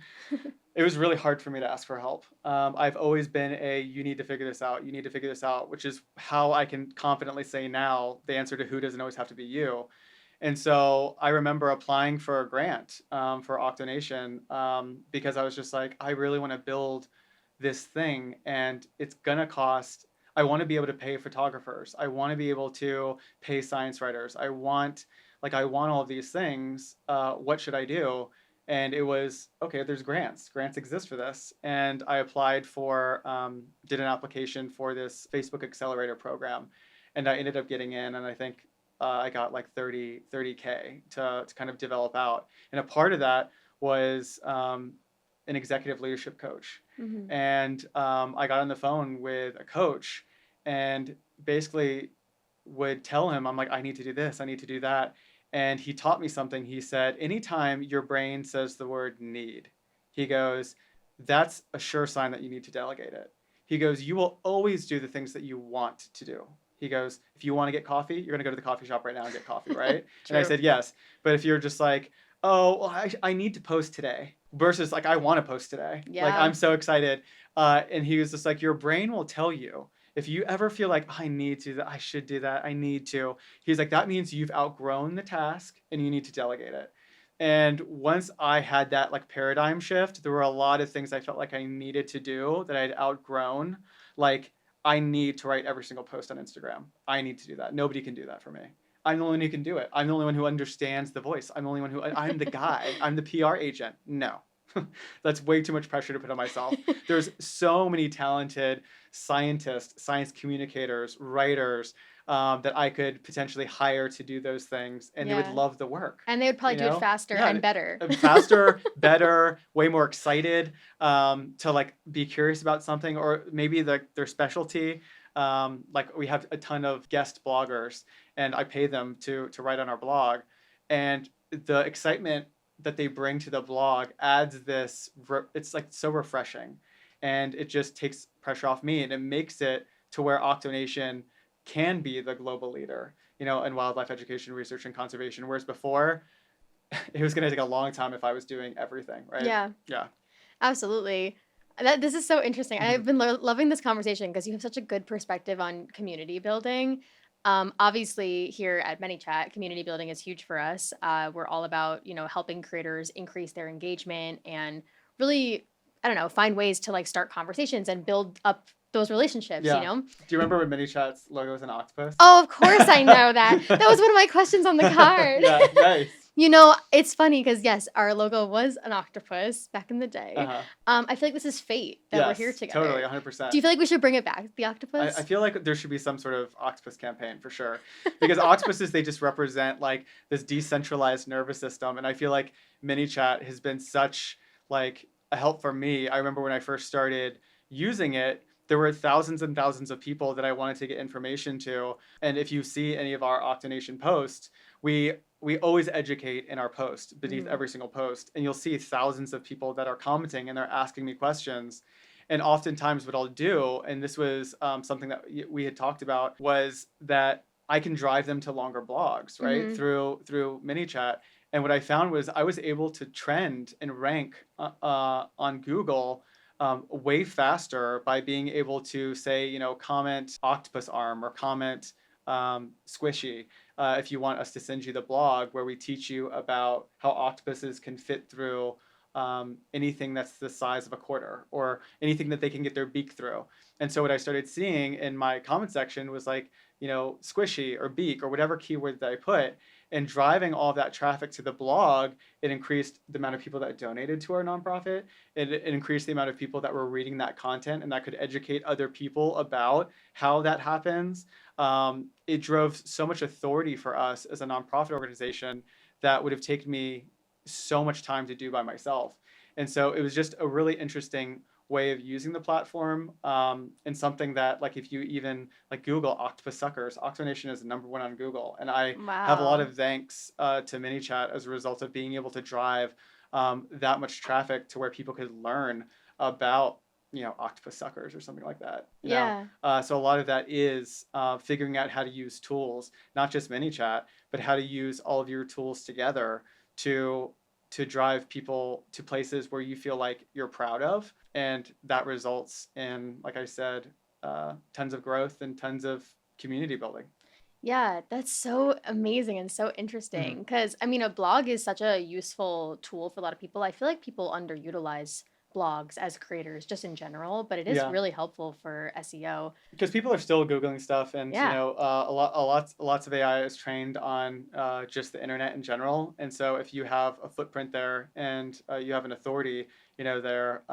it was really hard for me to ask for help. I've always been you need to figure this out. You need to figure this out, which is how I can confidently say now the answer to who doesn't always have to be you. And so I remember applying for a grant for OctoNation because I was just like, I really want to build this thing, and it's gonna cost. I want to be able to pay photographers. I want to be able to pay science writers. I want all of these things. What should I do? And it was, okay, there's grants. Grants exist for this. And I applied for, did an application for this Facebook Accelerator program. And I ended up getting in. And I think I got like 30K to kind of develop out. And a part of that was an executive leadership coach. Mm-hmm. And I got on the phone with a coach and basically would tell him, I'm like, I need to do this, I need to do that. And he taught me something. He said, anytime your brain says the word need, he goes, that's a sure sign that you need to delegate it. He goes, you will always do the things that you want to do. He goes, if you want to get coffee, you're going to go to the coffee shop right now and get coffee, right? And I True. said, yes. But if you're just like, oh, well, I need to post today versus like, I want to post today. Like, Yeah. I'm so excited. And he was just like, your brain will tell you if you ever feel like I need to, I should do that, I need to. He's like, that means you've outgrown the task and you need to delegate it. And once I had that like paradigm shift, there were a lot of things I felt like I needed to do that I'd outgrown. Like, I need to write every single post on Instagram. I need to do that. Nobody can do that for me. I'm the only one who can do it. I'm the only one who understands the voice. I'm the only one who, I'm the guy. I'm the PR agent. No, that's way too much pressure to put on myself. There's so many talented scientists, science communicators, writers that I could potentially hire to do those things, and they would Yeah. love the work. And they would probably You do it know, faster yeah, and better. faster, better, way more excited to like be curious about something, or maybe their specialty. Like we have a ton of guest bloggers, and I pay them to write on our blog, and the excitement that they bring to the blog adds this. It's like so refreshing, and it just takes pressure off me, and it makes it to where OctoNation can be the global leader, in wildlife education, research, and conservation. Whereas before, it was going to take a long time if I was doing everything, right? Yeah. Yeah. Absolutely. This is so interesting. I've been loving this conversation because you have such a good perspective on community building. Obviously, here at Manychat, community building is huge for us. We're all about helping creators increase their engagement and really, I don't know, find ways to like start conversations and build up those relationships. Yeah. Do you remember when Manychat's logo was an octopus? Oh, of course I know that. That was one of my questions on the card. Yeah, nice. It's funny because yes, our logo was an octopus back in the day. Uh-huh. I feel like this is fate that we're here together. Totally, 100%. Do you feel like we should bring it back, the octopus? I feel like there should be some sort of octopus campaign for sure, because octopuses, they just represent like this decentralized nervous system, and I feel like Manychat has been such like a help for me. I remember when I first started using it, there were thousands and thousands of people that I wanted to get information to, and if you see any of our OctoNation posts, we always educate in our post beneath every single post, and you'll see thousands of people that are commenting and they're asking me questions. And oftentimes what I'll do, and this was something that we had talked about, was that I can drive them to longer blogs, right? Through Manychat. And what I found was I was able to trend and rank on Google way faster by being able to say, comment octopus arm or comment squishy. If you want us to send you the blog where we teach you about how octopuses can fit through anything that's the size of a quarter or anything that they can get their beak through. And so what I started seeing in my comment section was like, squishy or beak or whatever keyword that I put, and driving all of that traffic to the blog, it increased the amount of people that donated to our nonprofit. It increased the amount of people that were reading that content and that could educate other people about how that happens. It drove so much authority for us as a nonprofit organization that would have taken me so much time to do by myself. And so it was just a really interesting way of using the platform, and something that, like, if you even like Google octopus suckers, OctoNation is the #1 on Google, and I have a lot of thanks to Manychat as a result of being able to drive that much traffic to where people could learn about octopus suckers or something like that. So a lot of that is figuring out how to use tools, not just Manychat, but how to use all of your tools together to drive people to places where you feel like you're proud of. And that results in, like I said, tons of growth and tons of community building. Yeah, that's so amazing and so interesting because, I mean, a blog is such a useful tool for a lot of people. I feel like people underutilize blogs as creators just in general, but it is Yeah. really helpful for SEO. Because people are still Googling stuff, and Yeah. lots of AI is trained on just the internet in general. And so, if you have a footprint there and you have an authority, there,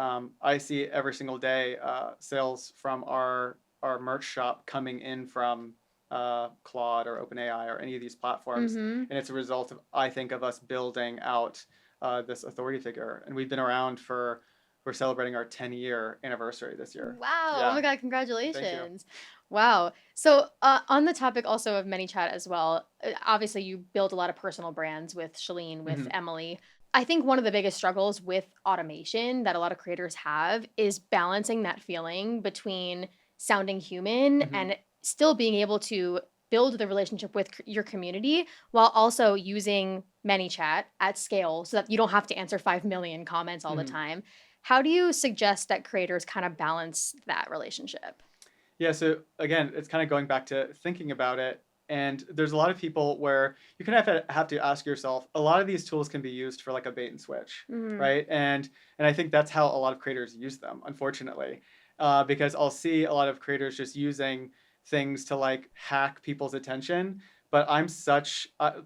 I see every single day sales from our merch shop coming in from Claude or OpenAI or any of these platforms, Mm-hmm. and it's a result of, I think, of us building out this authority figure, and we've been around for. We're celebrating our 10-year anniversary this year. Wow. Oh Yeah. my God. Thank you. Congratulations. Wow. So, on the topic also of Manychat as well, obviously you build a lot of personal brands with Shalene, with Hmm. Emily. I think one of the biggest struggles with automation that a lot of creators have is balancing that feeling between sounding human Hmm. and still being able to build the relationship with your community while also using Manychat at scale so that you don't have to answer 5 million comments all the Hmm. time. How do you suggest that creators kind of balance that relationship? Yeah, so again, it's kind of going back to thinking about it. And there's a lot of people where you kind of have to ask yourself, a lot of these tools can be used for like a bait and switch, Mhm. right? And I think that's how a lot of creators use them, unfortunately, because I'll see a lot of creators just using things to like hack people's attention. But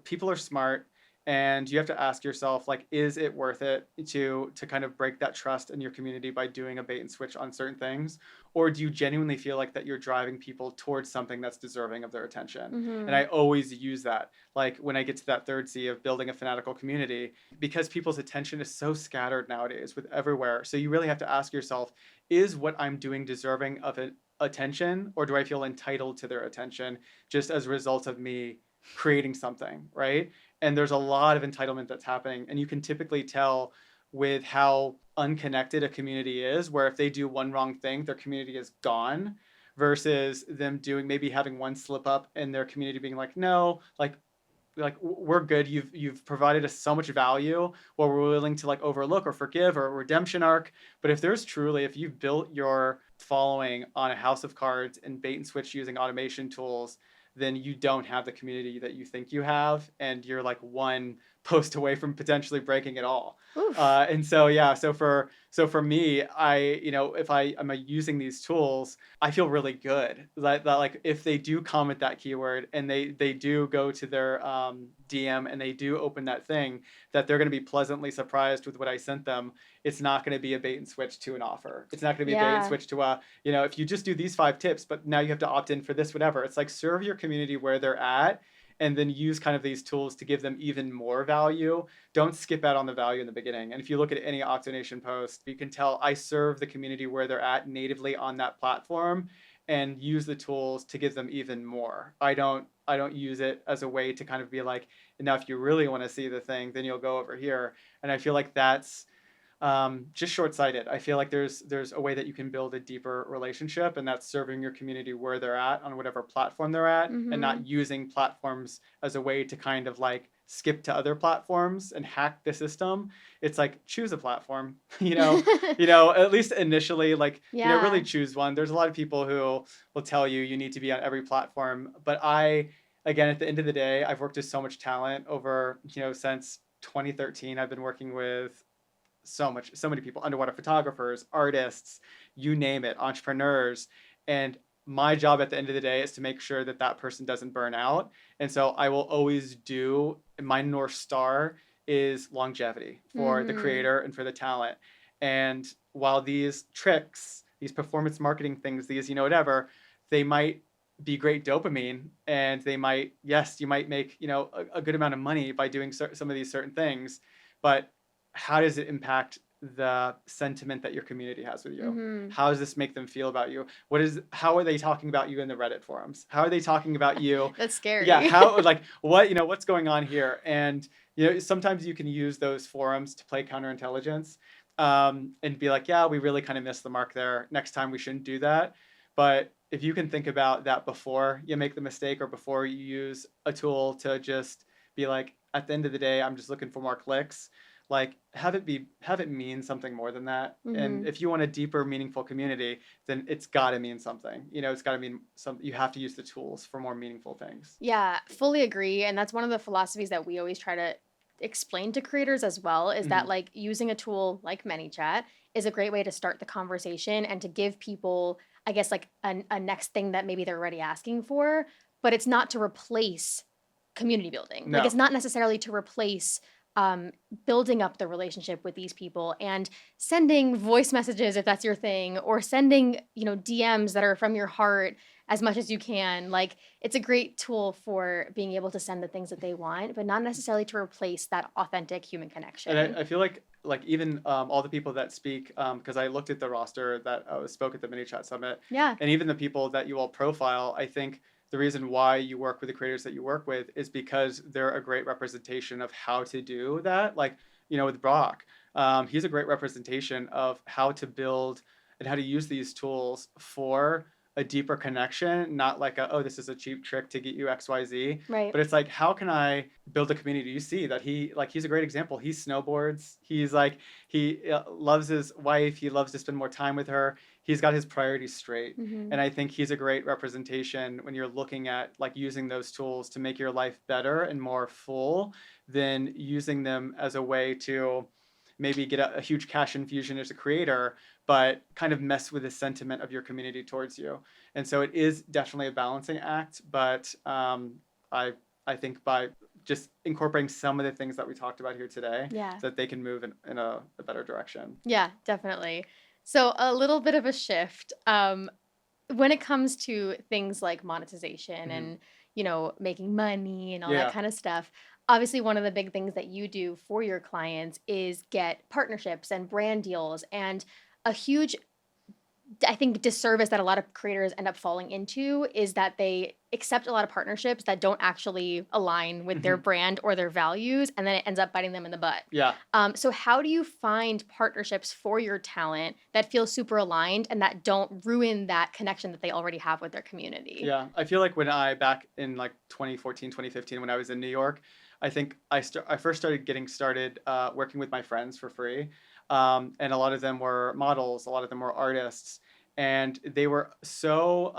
people are smart, and you have to ask yourself, like, is it worth it to kind of break that trust in your community by doing a bait and switch on certain things? Or do you genuinely feel like that you're driving people towards something that's deserving of their attention? And I Mhm. always use that, like when I get to that third C of building a fanatical community, because people's attention is so scattered nowadays with everywhere. So you really have to ask yourself, is what I'm doing deserving of attention, or do I feel entitled to their attention just as a result of me creating something, right? And there's a lot of entitlement that's happening, and you can typically tell with how unconnected a community is, where if they do one wrong thing, their community is gone, versus them doing, maybe having one slip up and their community being like, no, like we're good, you've provided us so much value, or we're willing to like overlook or forgive, or a redemption arc. But if you've built your following on a house of cards and bait and switch using automation tools, then you don't have the community that you think you have, and you're like one post away from potentially breaking it all. Oof. And so yeah, so for me, if I am using these tools, I feel really good that like if they do comment that keyword and they do go to their DM and they do open that thing, that they're going to be pleasantly surprised with what I sent them. It's not going to be a bait and switch to an offer. It's not going to be a bait and Yeah. switch to if you just do these 5 tips, but now you have to opt in for this, whatever. It's like serve your community where they're at, and then use kind of these tools to give them even more value. Don't skip out on the value in the beginning. And if you look at any OctoNation post, you can tell I serve the community where they're at natively on that platform, and use the tools to give them even more. I don't use it as a way to kind of be like, now if you really want to see the thing, then you'll go over here. And I feel like that's just short-sighted. I feel like there's a way that you can build a deeper relationship, and that's serving your community where they're at on whatever platform they're at, and Mhm. not using platforms as a way to kind of like skip to other platforms and hack the system. It's like, choose a platform, at least initially, like, really Yeah. choose one. There's a lot of people who will tell you you need to be on every platform, but again, at the end of the day, I've worked with so much talent over, since 2013. I've been working with so many people, underwater photographers, artists, you name it, entrepreneurs. And my job at the end of the day is to make sure that that person doesn't burn out. And so I will always do, my North Star is longevity for the Mhm. creator and for the talent. And while these tricks, these performance marketing things, these, whatever, they might be great dopamine, and they might, yes, you might make, a good amount of money by doing some of these certain things. But how does it impact the sentiment that your community has with you? Mhm. How does this make them feel about you? How are they talking about you in the Reddit forums? How are they talking about you? That's Yeah, scary. how, like, what's going on here? And sometimes you can use those forums to play counterintelligence, and be like, yeah, we really kind of missed the mark there. Next time we shouldn't do that. But if you can think about that before you make the mistake, or before you use a tool to just be like, at the end of the day, I'm just looking for more clicks, like have it mean something more than that. And Mhm. if you want a deeper, meaningful community, then it's got to mean something. It's got to mean some. You have to use the tools for more meaningful things. Yeah, fully agree. And that's one of the philosophies that we always try to explain to creators as well is that Hmm. like using a tool like ManyChat is a great way to start the conversation and to give people, I guess, like a next thing that maybe they're already asking for, but it's not to replace community building. Like it's No. not necessarily to replace um, building up the relationship with these people and sending voice messages if that's your thing, or sending, DMs that are from your heart as much as you can. Like it's a great tool for being able to send the things that they want, but not necessarily to replace that authentic human And connection. I feel like even all the people that speak, because I looked at the roster that spoke at the Manychat Summit, Yeah. and even the people that you all profile, I think the reason why you work with the creators that you work with is because they're a great representation of how to do that. Like, with Brock, he's a great representation of how to build and how to use these tools for a deeper connection, not like oh, this is a cheap trick to get you XYZ, Right. but it's like, how can I build a community? You see that he's a great example. He snowboards. He's like, he loves his wife. He loves to spend more time with her. He's got his priorities straight. Hmm. And I think he's a great representation when you're looking at like using those tools to make your life better and more full than using them as a way to maybe get a huge cash infusion as a creator, but kind of mess with the sentiment of your community towards you. And so it is definitely a balancing act, but I I think by just incorporating some of the things that we talked about here today, Yeah. so that they can move in a better direction. Yeah, definitely. So a little bit of a shift. When it comes to things like monetization Hmm. and, making money and all that Yeah, kind of stuff, obviously one of the big things that you do for your clients is get partnerships and brand deals. And a huge, I think, disservice that a lot of creators end up falling into is that they accept a lot of partnerships that don't actually align with their hmm, brand or their values, and then it ends up biting them in the butt. yeah, So, how do you find partnerships for your talent that feel super aligned and that don't ruin that connection that they already have with their community? yeah. I feel like when I back in like 2014, 2015, when I was in New York, I think I first started getting started working with my friends for free, and a lot of them were models, a lot of them were artists, and they were so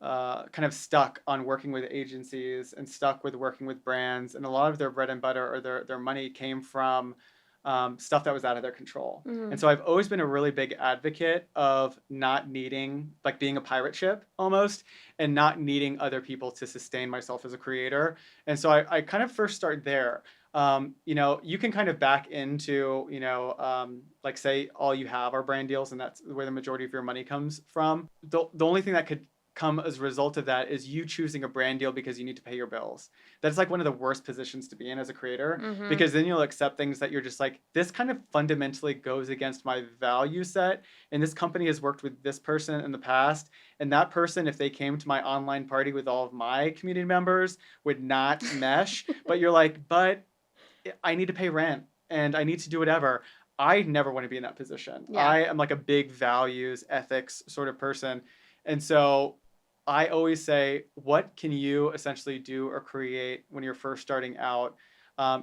kind of stuck on working with agencies and stuck with working with brands, and a lot of their bread and butter or their money came from stuff that was out of their control. And Mhm. so I've always been a really big advocate of not needing, like being a pirate ship almost, and not needing other people to sustain myself as a creator. And so I kind of first start there. You can kind of back into, like say all you have are brand deals and that's where the majority of your money comes from. The only thing that could come as a result of that is you choosing a brand deal because you need to pay your bills. That's like one of the worst positions to be in as a creator, Mhm. because then you'll accept things that you're just like, this kind of fundamentally goes against my value set. And this company has worked with this person in the past. And that person, if they came to my online party with all of my community members, would not mesh. But you're like, but I need to pay rent and I need to do whatever. I never want to be in that position. Yeah. I am like a big values, ethics sort of person. And so I always say, what can you essentially do or create when you're first starting out?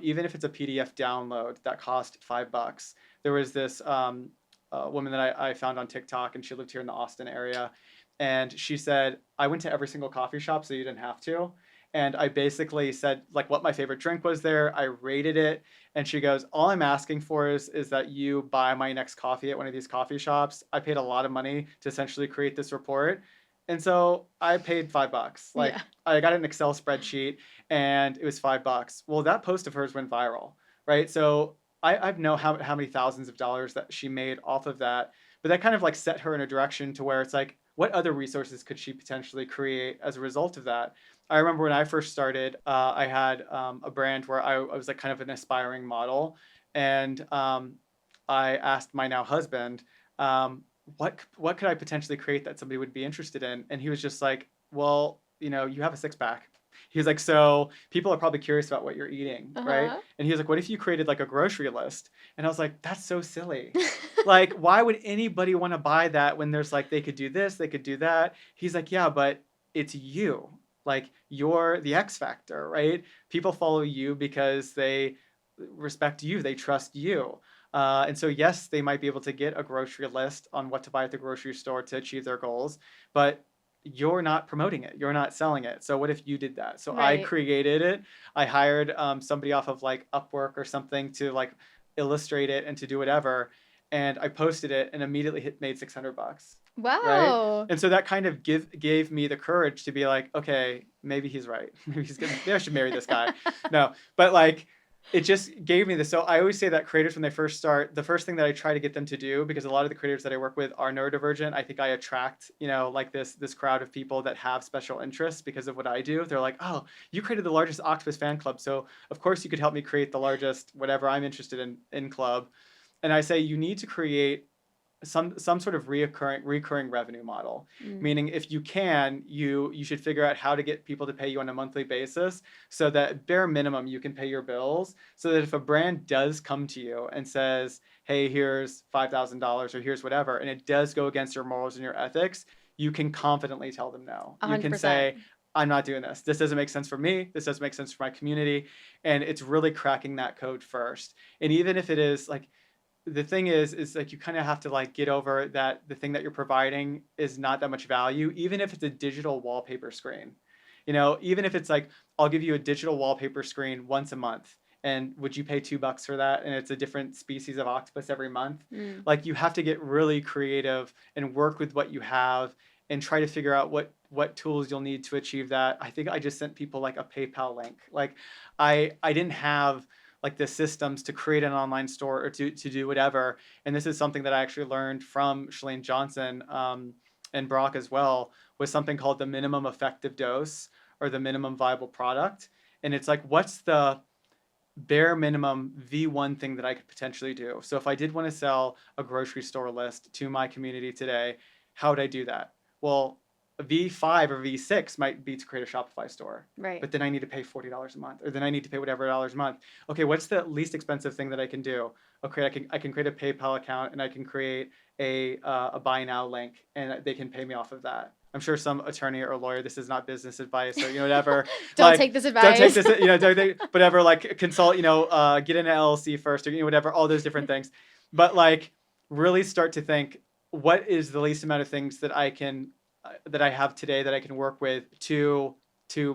Even if it's a PDF download that cost $5. There was this woman that I found on TikTok, and she lived here in the Austin area. And she said, I went to every single coffee shop so you didn't have to. And I basically said like what my favorite drink was there. I rated it, and she goes, "All I'm asking for is that you buy my next coffee at one of these coffee shops. I paid a lot of money to essentially create this report." And so I paid $5. Yeah. Like I got an Excel spreadsheet and it was $5. Well, that post of hers went viral, right? So I know how many thousands of dollars that she made off of that. But that kind of like set her in a direction to where it's like, what other resources could she potentially create as a result of that? I remember when I first started, I had a brand where I was like kind of an aspiring model, and I asked my now husband, what could I potentially create that somebody would be interested in? And he was just like, well, you have a six pack. He was like, so people are probably curious about what you're eating, right? Uh-huh. And he was like, what if you created like a grocery list? And I was like, that's so silly. Like, why would anybody want to buy that when there's like, they could do this, they could do that? He's like, yeah, but it's you. Like, you're the X factor, right? People follow you because they respect you, they trust you. And so, yes, they might be able to get a grocery list on what to buy at the grocery store to achieve their goals, but you're not promoting it, you're not selling it. So what if you did that? So I Right. created it. I hired somebody off of like Upwork or something to like illustrate it and to do whatever. and I posted it and immediately made $600, right? Wow. And so that kind of gave me the courage to be like, okay, maybe he's right. Maybe he's good. Maybe I should marry this guy. No, but like, it just gave me this. So I always say that creators, when they first start, the first thing that I try to get them to do, because a lot of the creators that I work with are neurodivergent. I think I attract, like this crowd of people that have special interests because of what I do. They're like, oh, you created the largest Octopus fan club, so of course you could help me create the largest whatever I'm interested in club. And I say you need to create some sort of recurring revenue model, meaning if you can, you should figure out how to get people to pay you on a monthly basis, so that bare minimum you can pay your bills, so that if a brand does come to you and says, hey, here's $5,000 or here's whatever, and it does go against your morals and your ethics, you can confidently tell them no. You can 100%. say, I'm not doing this. This doesn't make sense for me. This doesn't make sense for my community. And it's really cracking that code first. And even if it is like, the thing is like, you kind of have to like get over that the thing that you're providing is not that much value, even if it's a digital wallpaper screen. Even if it's like, I'll give you a digital wallpaper screen once a month, and would you pay $2 for that? And it's a different species of octopus every month. Like, you have to get really creative and work with what you have and try to figure out what tools you'll need to achieve that. I think I just sent people like a PayPal link. Like, I didn't have like the systems to create an online store or to do whatever. And this is something that I actually learned from Shalane Johnson, and Brock as well, was something called the minimum effective dose, or the minimum viable product. And it's like, what's the bare minimum V1 thing that I could potentially do? So if I did want to sell a grocery store list to my community today, how would I do that? Well, a V5 or V6 might be to create a Shopify store. Right. But then I need to pay $40 a month, or then I need to pay whatever dollars a month. Okay, what's the least expensive thing that I can do? Okay, I can create a PayPal account, and I can create a buy now link, and they can pay me off of that. I'm sure some attorney or lawyer, this is not business advice, or whatever. Don't like, take this advice. Don't take this, don't take whatever, like consult, get an LLC first, or whatever, all those different things. But like, really start to think, what is the least amount of things that I have today that I can work with to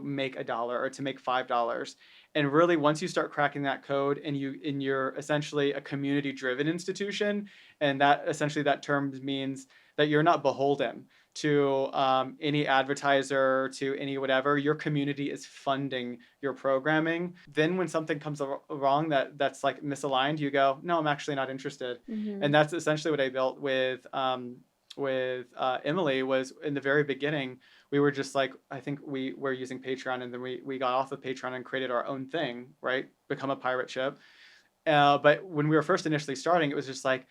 make $1 or to make $5. And really, once you start cracking that code, and you're essentially a community driven institution, and that essentially, that term means that you're not beholden to any advertiser, to any whatever. Your community is funding your programming. Then when something comes wrong that's like misaligned, you go, no, I'm actually not interested. And that's essentially what I built with Emily. Was in the very beginning, we were just like, I think we were using Patreon, and then we got off of Patreon and created our own thing, right? Become a pirate ship. But when we were first initially starting, it was just like,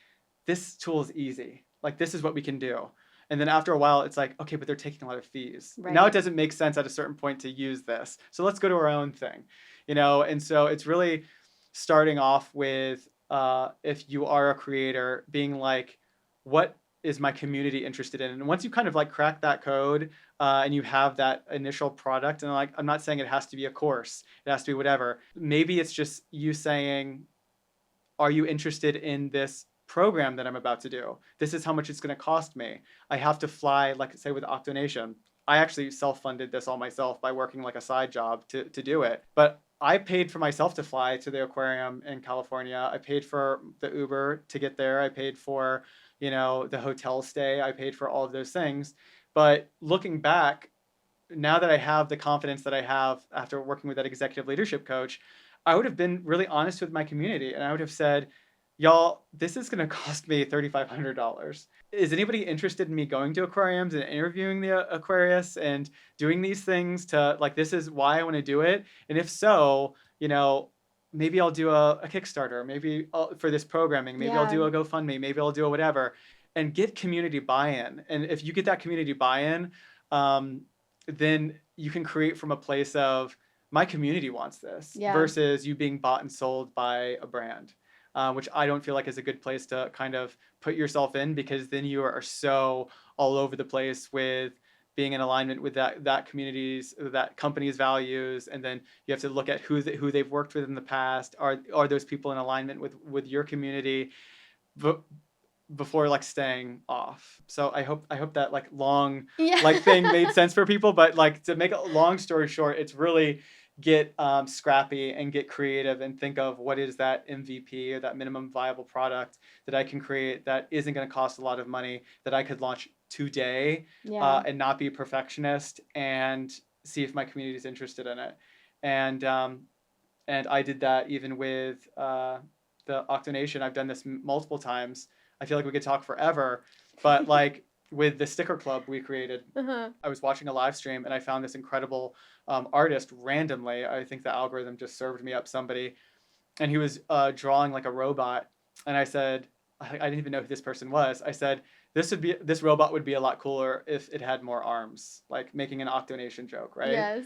this tool is easy. Like, this is what we can do. And then after a while, it's like, okay, but they're taking a lot of fees. Right. Now it doesn't make sense at a certain point to use this. So let's go to our own thing, And so it's really starting off with, if you are a creator, being like, what is my community interested in? And once you kind of like crack that code, and you have that initial product, and like, I'm not saying it has to be a course, it has to be whatever. Maybe it's just you saying, are you interested in this program that I'm about to do? This is how much it's going to cost me. I have to fly, like say with OctoNation. I actually self-funded this all myself by working like a side job to do it. But I paid for myself to fly to the aquarium in California. I paid for the Uber to get there. I paid for, the hotel stay. I paid for all of those things. But looking back, now that I have the confidence that I have after working with that executive leadership coach, I would have been really honest with my community, and I would have said, y'all, this is going to cost me $3,500. Is anybody interested in me going to aquariums and interviewing the aquarius and doing these things to, like, this is why I want to do it? And if so, maybe I'll do a Kickstarter, maybe for this programming, maybe I'll do a GoFundMe, maybe I'll do a whatever, and get community buy-in. And if you get that community buy-in, then you can create from a place of, my community wants this, versus you being bought and sold by a brand. Which I don't feel like is a good place to kind of put yourself in, because then you are so all over the place with being in alignment with that company's values, and then you have to look at who they've worked with in the past. Are those people in alignment with your community, before like staying off? So I hope that like long like thing made sense for people. But like, to make a long story short, it's really get scrappy and get creative and think of what is that MVP or that minimum viable product that I can create that isn't going to cost a lot of money that I could launch today, Yeah. and not be a perfectionist and see if my community is interested in it. And I did that even with the OctoNation. I've done this multiple times. I feel like we could talk forever, but like with the sticker club we created, Uh-huh. I was watching a live stream and I found this incredible artist randomly. I think the algorithm just served me up somebody, and he was drawing like a robot. And I said, I didn't even know who this person was. I said, this robot would be a lot cooler if it had more arms, like making an OctoNation joke, right? Yes.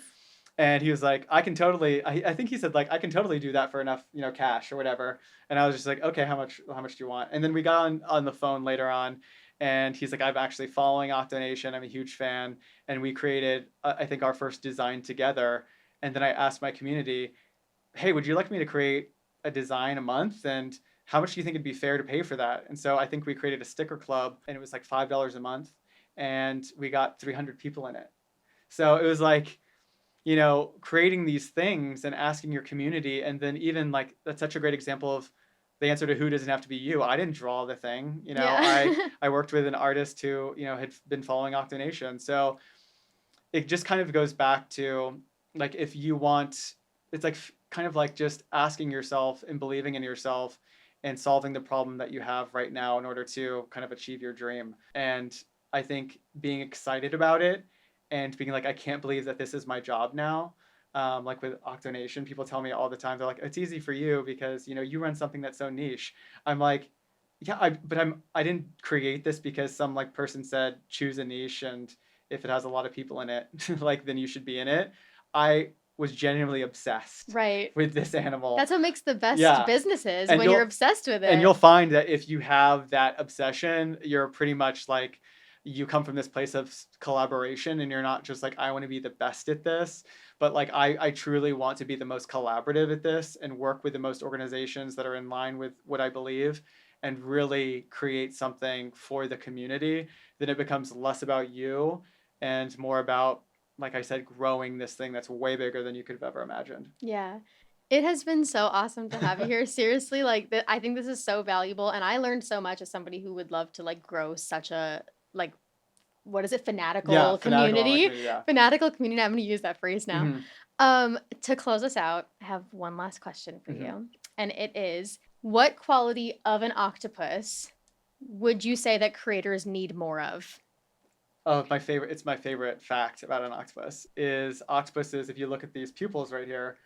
And he was like, I can totally, I think he said like, I can totally do that for enough, cash or whatever. And I was just like, okay, how much do you want? And then we got on the phone later on, and he's like, I'm actually following OctoNation. I'm a huge fan. And we created, I think, our first design together. And then I asked my community, hey, would you like me to create a design a month? And how much do you think it'd be fair to pay for that? And so I think we created a sticker club, and it was like $5 a month. And we got 300 people in it. So it was like, creating these things and asking your community. And then even like, that's such a great example of the answer to who doesn't have to be you. I didn't draw the thing, Yeah. I worked with an artist who, had been following OctoNation. So it just kind of goes back to like, if you want, it's like kind of like just asking yourself and believing in yourself and solving the problem that you have right now in order to kind of achieve your dream. And I think being excited about it and being like, I can't believe that this is my job now. Like with OctoNation, people tell me all the time, they're like, it's easy for you because, you run something that's so niche. I'm like, yeah, I didn't create this because some like person said, choose a niche, and if it has a lot of people in it, like then you should be in it. I was genuinely obsessed Right. with this animal. That's what makes the best Yeah. businesses, And when you're you'll obsessed with and you'll it. find that if you have that obsession, you're pretty much like, you come from this place of collaboration, and you're not just like, I want to be the best at this, but like I truly want to be the most collaborative at this and work with the most organizations that are in line with what I believe and really create something for the community. Then it becomes less about you and more about, like I said, growing this thing that's way bigger than you could have ever imagined. Yeah. It has been so awesome to have you here. Seriously, like I think this is so valuable, and I learned so much as somebody who would love to like grow such a like what is it, Yeah, fanatical fanatical online community. community, yeah. Fanatical community. I'm going to use that phrase now. Hmm. To close us out, I have one last question for Hmm. you. And it is, what quality of an octopus would you say that creators need more of? Oh, it's my favorite fact about an octopus is octopuses, if you look at these pupils right here,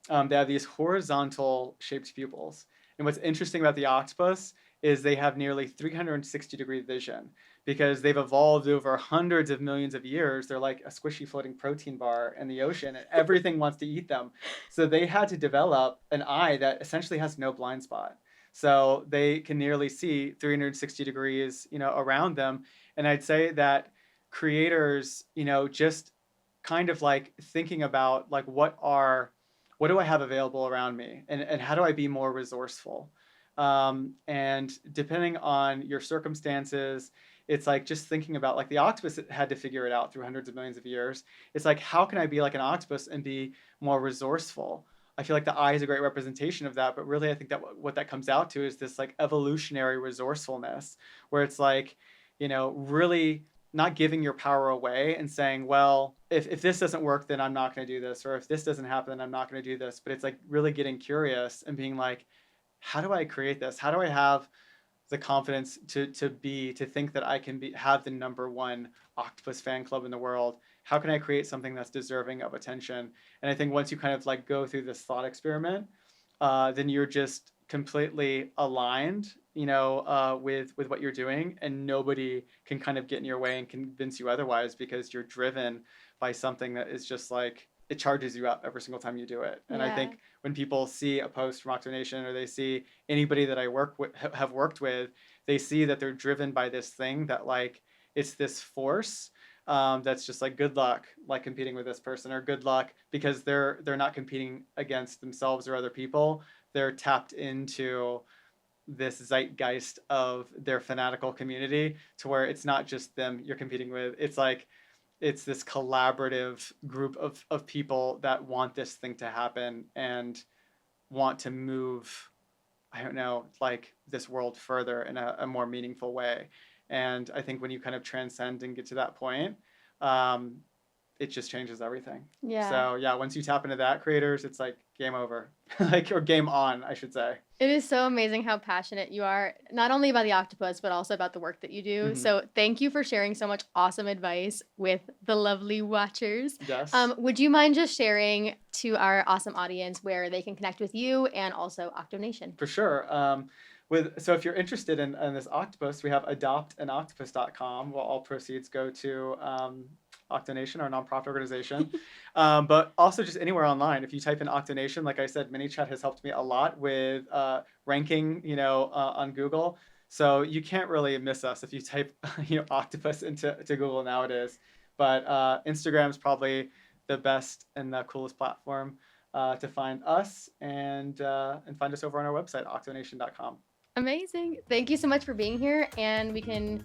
they have these horizontal shaped pupils. And what's interesting about the octopus is they have nearly 360-degree vision because they've evolved over hundreds of millions of years. They're like a squishy floating protein bar in the ocean, and everything wants to eat them. So they had to develop an eye that essentially has no blind spot. So they can nearly see 360 degrees, around them. And I'd say that creators, just kind of like thinking about like, what do I have available around me, and how do I be more resourceful? And depending on your circumstances, it's like just thinking about, like, the octopus had to figure it out through hundreds of millions of years. It's like, how can I be like an octopus and be more resourceful? I feel like the eye is a great representation of that, but really I think that what that comes out to is this like evolutionary resourcefulness, where it's like, really not giving your power away and saying, well, if this doesn't work, then I'm not going to do this. Or if this doesn't happen, then I'm not going to do this. But it's like really getting curious and being like, how do I create this? How do I have the confidence to think that I can have the number one octopus fan club in the world? How can I create something that's deserving of attention? And I think once you kind of like go through this thought experiment, then you're just completely aligned, with what you're doing, and nobody can kind of get in your way and convince you otherwise, because you're driven by something that is just like, it charges you up every single time you do it. And I Yeah. think when people see a post from OctoNation, or they see anybody that I have worked with, they see that they're driven by this thing that like, it's this force, that's just like, good luck like competing with this person, or good luck because they're not competing against themselves or other people. They're tapped into this zeitgeist of their fanatical community, to where it's not just them you're competing with. It's like, it's this collaborative group of people that want this thing to happen and want to move, I don't know, like this world further in a more meaningful way. And I think when you kind of transcend and get to that point, um, it just changes everything. Yeah. So yeah, once you tap into that, creators, it's like game over, like, or game on, I should say. It is so amazing how passionate you are, not only about the octopus, but also about the work that you do. Mhm. So thank you for sharing so much awesome advice with the lovely watchers. Yes. Would you mind just sharing to our awesome audience where they can connect with you and also OctoNation? For sure. So if you're interested in this octopus, we have adoptanoctopus.com. Well, all proceeds go to OctoNation, our nonprofit organization. But also just anywhere online. If you type in OctoNation, like I said, Manychat has helped me a lot with ranking, on Google. So you can't really miss us if you type, octopus into Google nowadays. But Instagram is probably the best and the coolest platform to find us, and find us over on our website, OctoNation.com. Amazing. Thank you so much for being here, and we can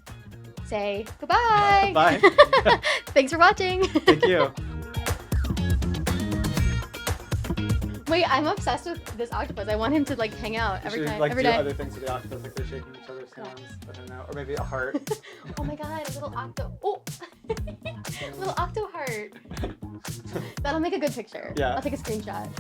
say goodbye. Bye. Thanks for watching. Thank you. Wait, I'm obsessed with this octopus. I want him to like hang out every time, Like every do day. other things with the octopus, like they're shaking each other's hands. I don't know, or maybe a heart. Oh my god, a little octo. Oh, little octo heart. That'll make a good picture. Yeah. I'll take a screenshot.